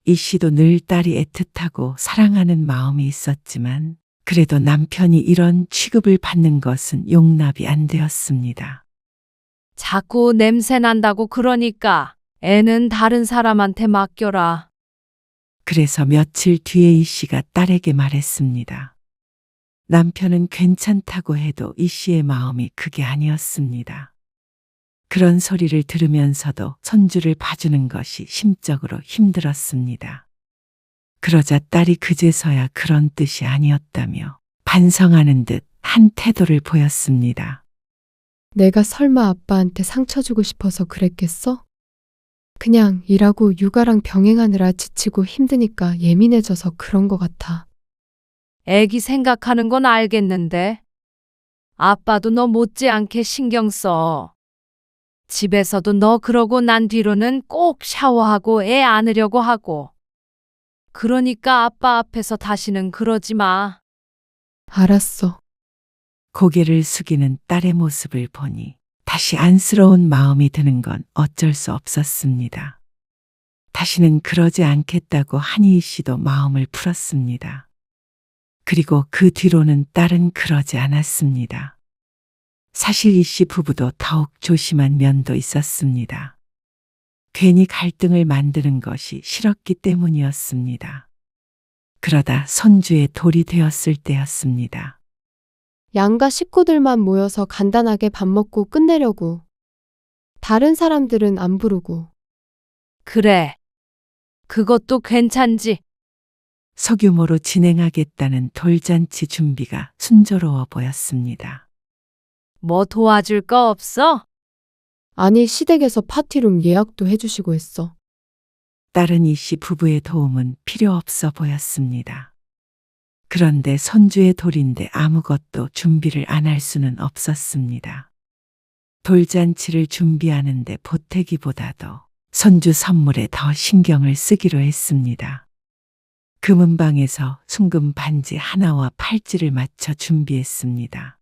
이 씨도 늘 딸이 애틋하고 사랑하는 마음이 있었지만 그래도 남편이 이런 취급을 받는 것은 용납이 안 되었습니다.
자꾸 냄새 난다고 그러니까 애는 다른 사람한테 맡겨라.
그래서 며칠 뒤에 이 씨가 딸에게 말했습니다. 남편은 괜찮다고 해도 이 씨의 마음이 그게 아니었습니다. 그런 소리를 들으면서도 손주를 봐주는 것이 심적으로 힘들었습니다. 그러자 딸이 그제서야 그런 뜻이 아니었다며 반성하는 듯 한 태도를 보였습니다.
내가 설마 아빠한테 상처 주고 싶어서 그랬겠어? 그냥 일하고 육아랑 병행하느라 지치고 힘드니까 예민해져서 그런 것 같아.
애기 생각하는 건 알겠는데. 아빠도 너 못지않게 신경 써. 집에서도 너 그러고 난 뒤로는 꼭 샤워하고 애 안으려고 하고. 그러니까 아빠 앞에서 다시는 그러지 마.
알았어.
고개를 숙이는 딸의 모습을 보니 다시 안쓰러운 마음이 드는 건 어쩔 수 없었습니다. 다시는 그러지 않겠다고 한희희 씨도 마음을 풀었습니다. 그리고 그 뒤로는 딸은 그러지 않았습니다. 사실 이 씨 부부도 더욱 조심한 면도 있었습니다. 괜히 갈등을 만드는 것이 싫었기 때문이었습니다. 그러다 손주의 돌이 되었을 때였습니다.
양가 식구들만 모여서 간단하게 밥 먹고 끝내려고. 다른 사람들은 안 부르고.
그래. 그것도 괜찮지.
소규모로 진행하겠다는 돌잔치 준비가 순조로워 보였습니다.
뭐 도와줄 거 없어?
아니, 시댁에서 파티룸 예약도 해주시고 했어.
딸은 이 씨 부부의 도움은 필요 없어 보였습니다. 그런데 손주의 돌인데 아무것도 준비를 안 할 수는 없었습니다. 돌잔치를 준비하는데 보태기보다도 손주 선물에 더 신경을 쓰기로 했습니다. 금은방에서 순금 반지 하나와 팔찌를 맞춰 준비했습니다.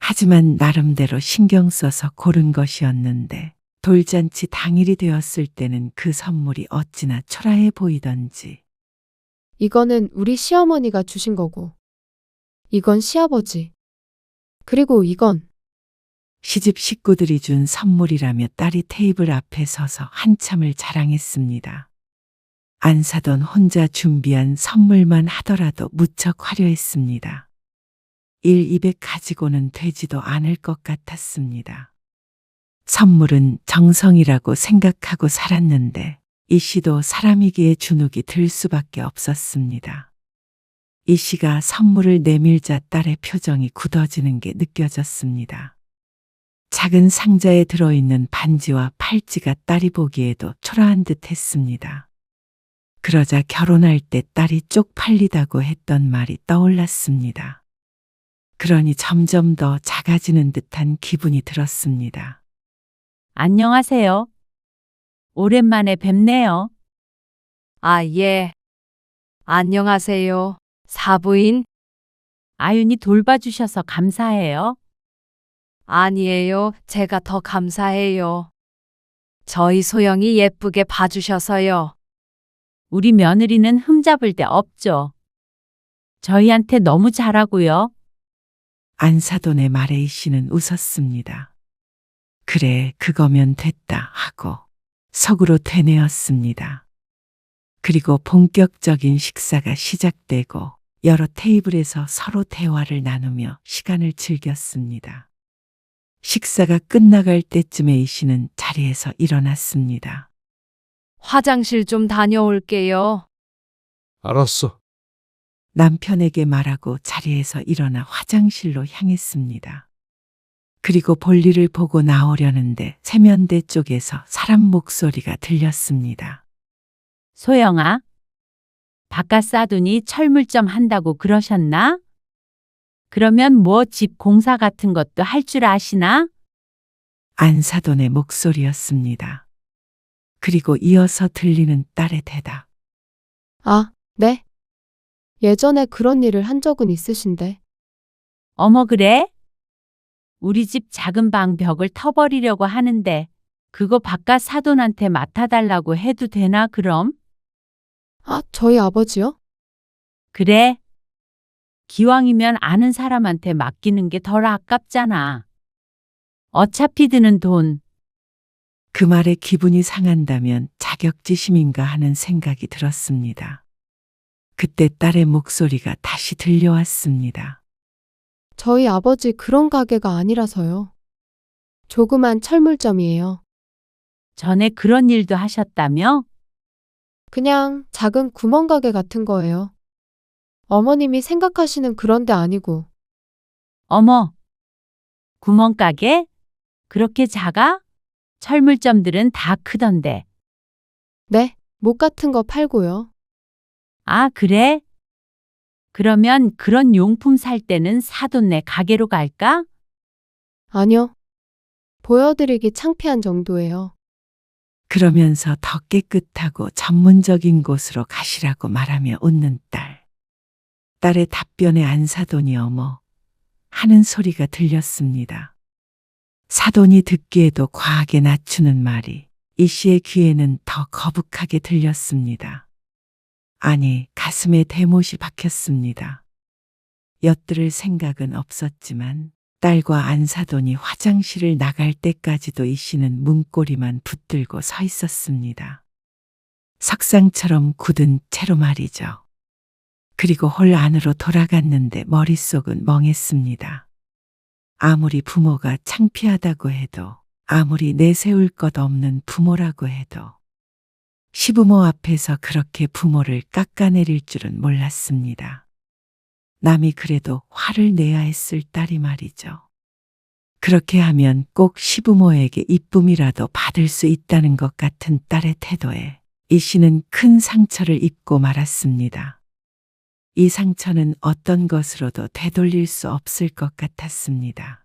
하지만 나름대로 신경 써서 고른 것이었는데 돌잔치 당일이 되었을 때는 그 선물이 어찌나 초라해 보이던지
이거는 우리 시어머니가 주신 거고. 이건 시아버지. 그리고 이건
시집 식구들이 준 선물이라며 딸이 테이블 앞에 서서 한참을 자랑했습니다. 안 사던 혼자 준비한 선물만 하더라도 무척 화려했습니다. 200 가지고는 되지도 않을 것 같았습니다. 선물은 정성이라고 생각하고 살았는데 이 씨도 사람이기에 주눅이 들 수밖에 없었습니다. 이 씨가 선물을 내밀자 딸의 표정이 굳어지는 게 느껴졌습니다. 작은 상자에 들어있는 반지와 팔찌가 딸이 보기에도 초라한 듯 했습니다. 그러자 결혼할 때 딸이 쪽팔리다고 했던 말이 떠올랐습니다. 그러니 점점 더 작아지는 듯한 기분이 들었습니다.
안녕하세요. 오랜만에 뵙네요.
아, 예. 안녕하세요. 사부인.
아윤이 돌봐주셔서 감사해요.
아니에요. 제가 더 감사해요. 저희 소영이 예쁘게 봐주셔서요.
우리 며느리는 흠잡을 데 없죠. 저희한테 너무 잘하고요.
안사돈의 말에 이 씨는 웃었습니다. 그래, 그거면 됐다 하고 속으로 되뇌었습니다. 그리고 본격적인 식사가 시작되고 여러 테이블에서 서로 대화를 나누며 시간을 즐겼습니다. 식사가 끝나갈 때쯤에 이 씨는 자리에서 일어났습니다.
화장실 좀 다녀올게요.
알았어.
남편에게 말하고 자리에서 일어나 화장실로 향했습니다. 그리고 볼일을 보고 나오려는데 세면대 쪽에서 사람 목소리가 들렸습니다.
소영아, 바깥 싸두니 철물점 한다고 그러셨나? 그러면 뭐 집 공사 같은 것도 할 줄 아시나?
안사돈의 목소리였습니다. 그리고 이어서 들리는 딸의 대답.
아, 네. 예전에 그런 일을 한 적은 있으신데.
어머, 그래? 우리 집 작은 방 벽을 터버리려고 하는데 그거 바깥 사돈한테 맡아달라고 해도 되나 그럼?
아, 저희 아버지요?
그래. 기왕이면 아는 사람한테 맡기는 게 덜 아깝잖아. 어차피 드는 돈.
그 말에 기분이 상한다면 자격지심인가 하는 생각이 들었습니다. 그때 딸의 목소리가 다시 들려왔습니다.
저희 아버지 그런 가게가 아니라서요. 조그만 철물점이에요.
전에 그런 일도 하셨다며?
그냥 작은 구멍가게 같은 거예요. 어머님이 생각하시는 그런 데 아니고.
어머, 구멍가게? 그렇게 작아? 철물점들은 다 크던데.
네, 목 같은 거 팔고요.
아, 그래? 그러면 그런 용품 살 때는 사돈네 가게로 갈까?
아니요. 보여드리기 창피한 정도예요.
그러면서 더 깨끗하고 전문적인 곳으로 가시라고 말하며 웃는 딸. 딸의 답변에 안사돈이 어머 하는 소리가 들렸습니다. 사돈이 듣기에도 과하게 낮추는 말이 이 씨의 귀에는 더 거북하게 들렸습니다. 아니, 가슴에 대못이 박혔습니다. 엿들을 생각은 없었지만 딸과 안사돈이 화장실을 나갈 때까지도 이 씨는 문고리만 붙들고 서 있었습니다. 석상처럼 굳은 채로 말이죠. 그리고 홀 안으로 돌아갔는데 머릿속은 멍했습니다. 아무리 부모가 창피하다고 해도, 아무리 내세울 것 없는 부모라고 해도 시부모 앞에서 그렇게 부모를 깎아내릴 줄은 몰랐습니다. 남이 그래도 화를 내야 했을 딸이 말이죠. 그렇게 하면 꼭 시부모에게 이쁨이라도 받을 수 있다는 것 같은 딸의 태도에 이 씨는 큰 상처를 입고 말았습니다. 이 상처는 어떤 것으로도 되돌릴 수 없을 것 같았습니다.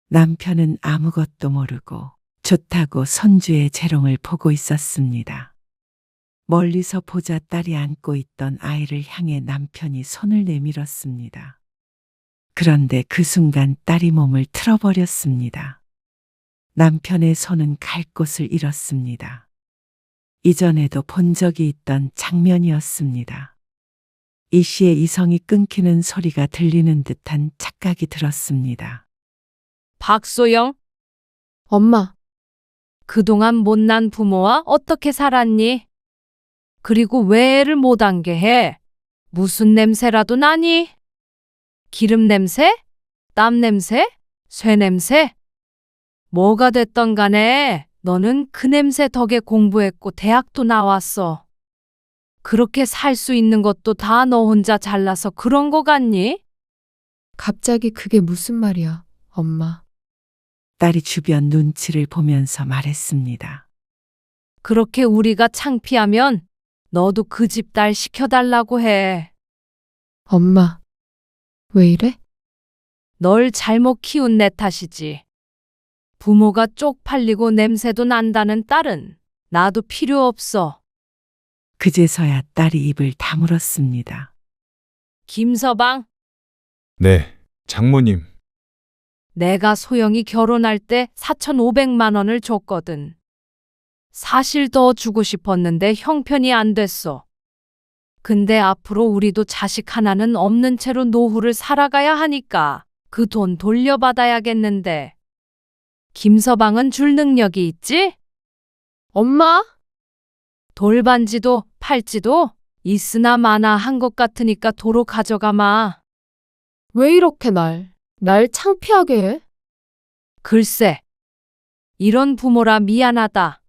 남편은 아무것도 모르고 좋다고 손주의 재롱을 보고 있었습니다. 멀리서 보자 딸이 안고 있던 아이를 향해 남편이 손을 내밀었습니다. 그런데 그 순간 딸이 몸을 틀어버렸습니다. 남편의 손은 갈 곳을 잃었습니다. 이전에도 본 적이 있던 장면이었습니다. 이 씨의 이성이 끊기는 소리가 들리는 듯한 착각이 들었습니다.
박소영,
엄마,
그동안 못난 부모와 어떻게 살았니? 그리고 왜 애를 못 안게 해? 무슨 냄새라도 나니? 기름 냄새? 땀 냄새? 쇠 냄새? 뭐가 됐던 간에 너는 그 냄새 덕에 공부했고 대학도 나왔어. 그렇게 살 수 있는 것도 다 너 혼자 잘나서 그런 거 같니?
갑자기 그게 무슨 말이야, 엄마.
딸이 주변 눈치를 보면서 말했습니다.
그렇게 우리가 창피하면 너도 그 집 딸 시켜달라고 해.
엄마, 왜 이래?
널 잘못 키운 내 탓이지. 부모가 쪽팔리고 냄새도 난다는 딸은 나도 필요 없어.
그제서야 딸이 입을 다물었습니다.
김서방,
네, 장모님.
내가 소영이 결혼할 때 4,500만 원을 줬거든. 사실 더 주고 싶었는데 형편이 안 됐어. 근데 앞으로 우리도 자식 하나는 없는 채로 노후를 살아가야 하니까 그 돈 돌려받아야겠는데. 김서방은 줄 능력이 있지?
엄마?
돌반지도 팔찌도 있으나 마나 한 것 같으니까 도로 가져가마.
왜 이렇게 날 창피하게 해?
글쎄, 이런 부모라 미안하다.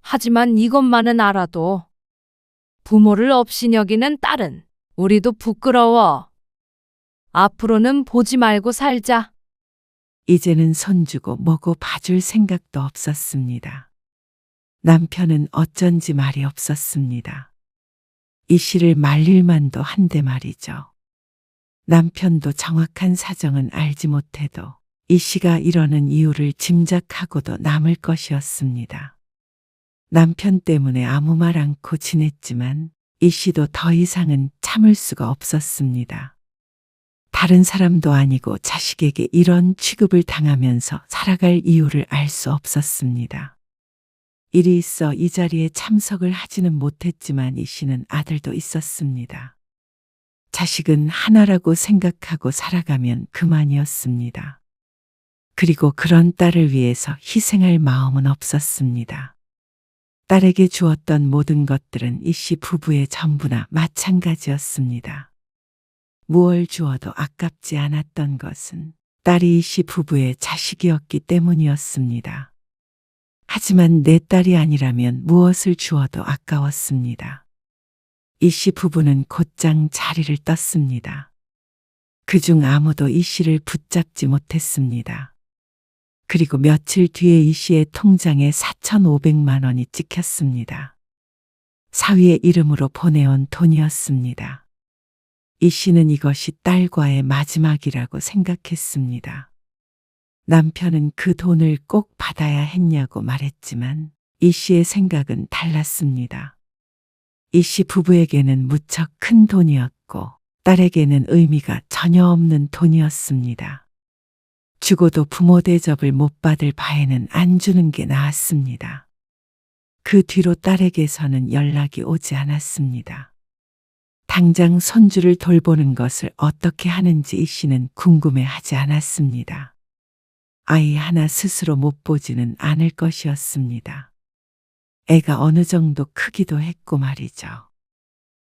하지만 이것만은 알아도 부모를 없이 여기는 딸은 우리도 부끄러워. 앞으로는 보지 말고 살자.
이제는 손주고 뭐고 봐줄 생각도 없었습니다. 남편은 어쩐지 말이 없었습니다. 이 씨를 말릴 만도 한데 말이죠. 남편도 정확한 사정은 알지 못해도 이 씨가 이러는 이유를 짐작하고도 남을 것이었습니다. 남편 때문에 아무 말 않고 지냈지만 이 씨도 더 이상은 참을 수가 없었습니다. 다른 사람도 아니고 자식에게 이런 취급을 당하면서 살아갈 이유를 알 수 없었습니다. 일이 있어 이 자리에 참석을 하지는 못했지만 이 씨는 아들도 있었습니다. 자식은 하나라고 생각하고 살아가면 그만이었습니다. 그리고 그런 딸을 위해서 희생할 마음은 없었습니다. 딸에게 주었던 모든 것들은 이 씨 부부의 전부나 마찬가지였습니다. 무얼 주어도 아깝지 않았던 것은 딸이 이 씨 부부의 자식이었기 때문이었습니다. 하지만 내 딸이 아니라면 무엇을 주어도 아까웠습니다. 이 씨 부부는 곧장 자리를 떴습니다. 그중 아무도 이 씨를 붙잡지 못했습니다. 그리고 며칠 뒤에 이 씨의 통장에 4,500만 원이 찍혔습니다. 사위의 이름으로 보내온 돈이었습니다. 이 씨는 이것이 딸과의 마지막이라고 생각했습니다. 남편은 그 돈을 꼭 받아야 했냐고 말했지만 이 씨의 생각은 달랐습니다. 이 씨 부부에게는 무척 큰 돈이었고 딸에게는 의미가 전혀 없는 돈이었습니다. 주고도 부모 대접을 못 받을 바에는 안 주는 게 나았습니다. 그 뒤로 딸에게서는 연락이 오지 않았습니다. 당장 손주를 돌보는 것을 어떻게 하는지 이 씨는 궁금해하지 않았습니다. 아이 하나 스스로 못 보지는 않을 것이었습니다. 애가 어느 정도 크기도 했고 말이죠.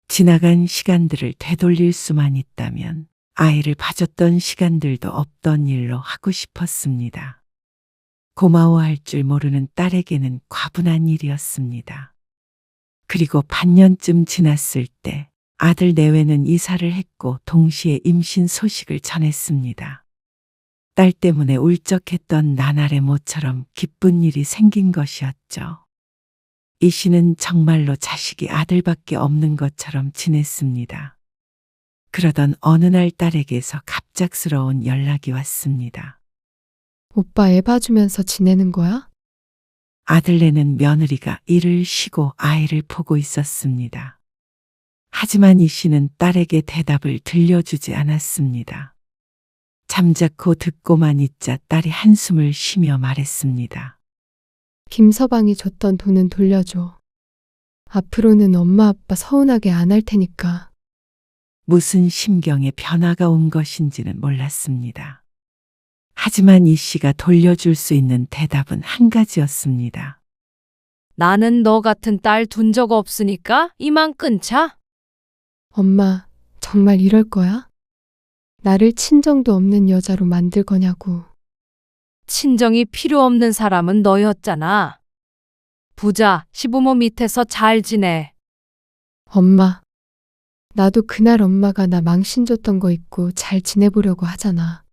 지나간 시간들을 되돌릴 수만 있다면 아이를 봐줬던 시간들도 없던 일로 하고 싶었습니다. 고마워할 줄 모르는 딸에게는 과분한 일이었습니다. 그리고 반년쯤 지났을 때 아들 내외는 이사를 했고 동시에 임신 소식을 전했습니다. 딸 때문에 울적했던 나날의 모처럼 기쁜 일이 생긴 것이었죠. 이 씨는 정말로 자식이 아들밖에 없는 것처럼 지냈습니다. 그러던 어느 날 딸에게서 갑작스러운 연락이 왔습니다.
오빠 애 봐주면서 지내는 거야?
아들네는 며느리가 일을 쉬고 아이를 보고 있었습니다. 하지만 이 씨는 딸에게 대답을 들려주지 않았습니다. 잠자코 듣고만 있자 딸이 한숨을 쉬며 말했습니다.
김서방이 줬던 돈은 돌려줘. 앞으로는 엄마 아빠 서운하게 안 할 테니까.
무슨 심경의 변화가 온 것인지는 몰랐습니다. 하지만 이 씨가 돌려줄 수 있는 대답은 한 가지였습니다.
나는 너 같은 딸 둔 적 없으니까 이만 끊자.
엄마, 정말 이럴 거야? 나를 친정도 없는 여자로 만들 거냐고.
친정이 필요 없는 사람은 너였잖아. 부자, 시부모 밑에서 잘 지내.
엄마, 나도 그날 엄마가 나 망신 줬던 거 잊고 잘 지내보려고 하잖아.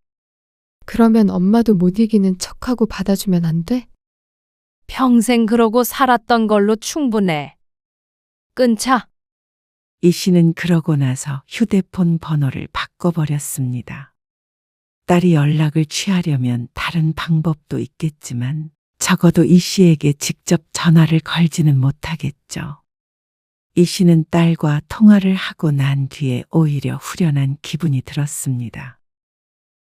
그러면 엄마도 못 이기는 척하고 받아주면 안 돼?
평생 그러고 살았던 걸로 충분해. 끊자.
이 씨는 그러고 나서 휴대폰 번호를 바꿔버렸습니다. 딸이 연락을 취하려면 다른 방법도 있겠지만 적어도 이 씨에게 직접 전화를 걸지는 못하겠죠. 이 씨는 딸과 통화를 하고 난 뒤에 오히려 후련한 기분이 들었습니다.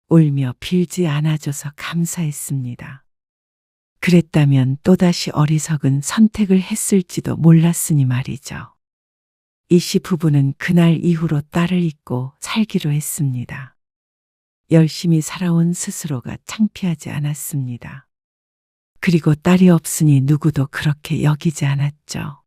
울며 빌지 않아줘서 감사했습니다. 그랬다면 또다시 어리석은 선택을 했을지도 몰랐으니 말이죠. 이 씨 부부는 그날 이후로 딸을 잊고 살기로 했습니다. 열심히 살아온 스스로가 창피하지 않았습니다. 그리고 딸이 없으니 누구도 그렇게 여기지 않았죠.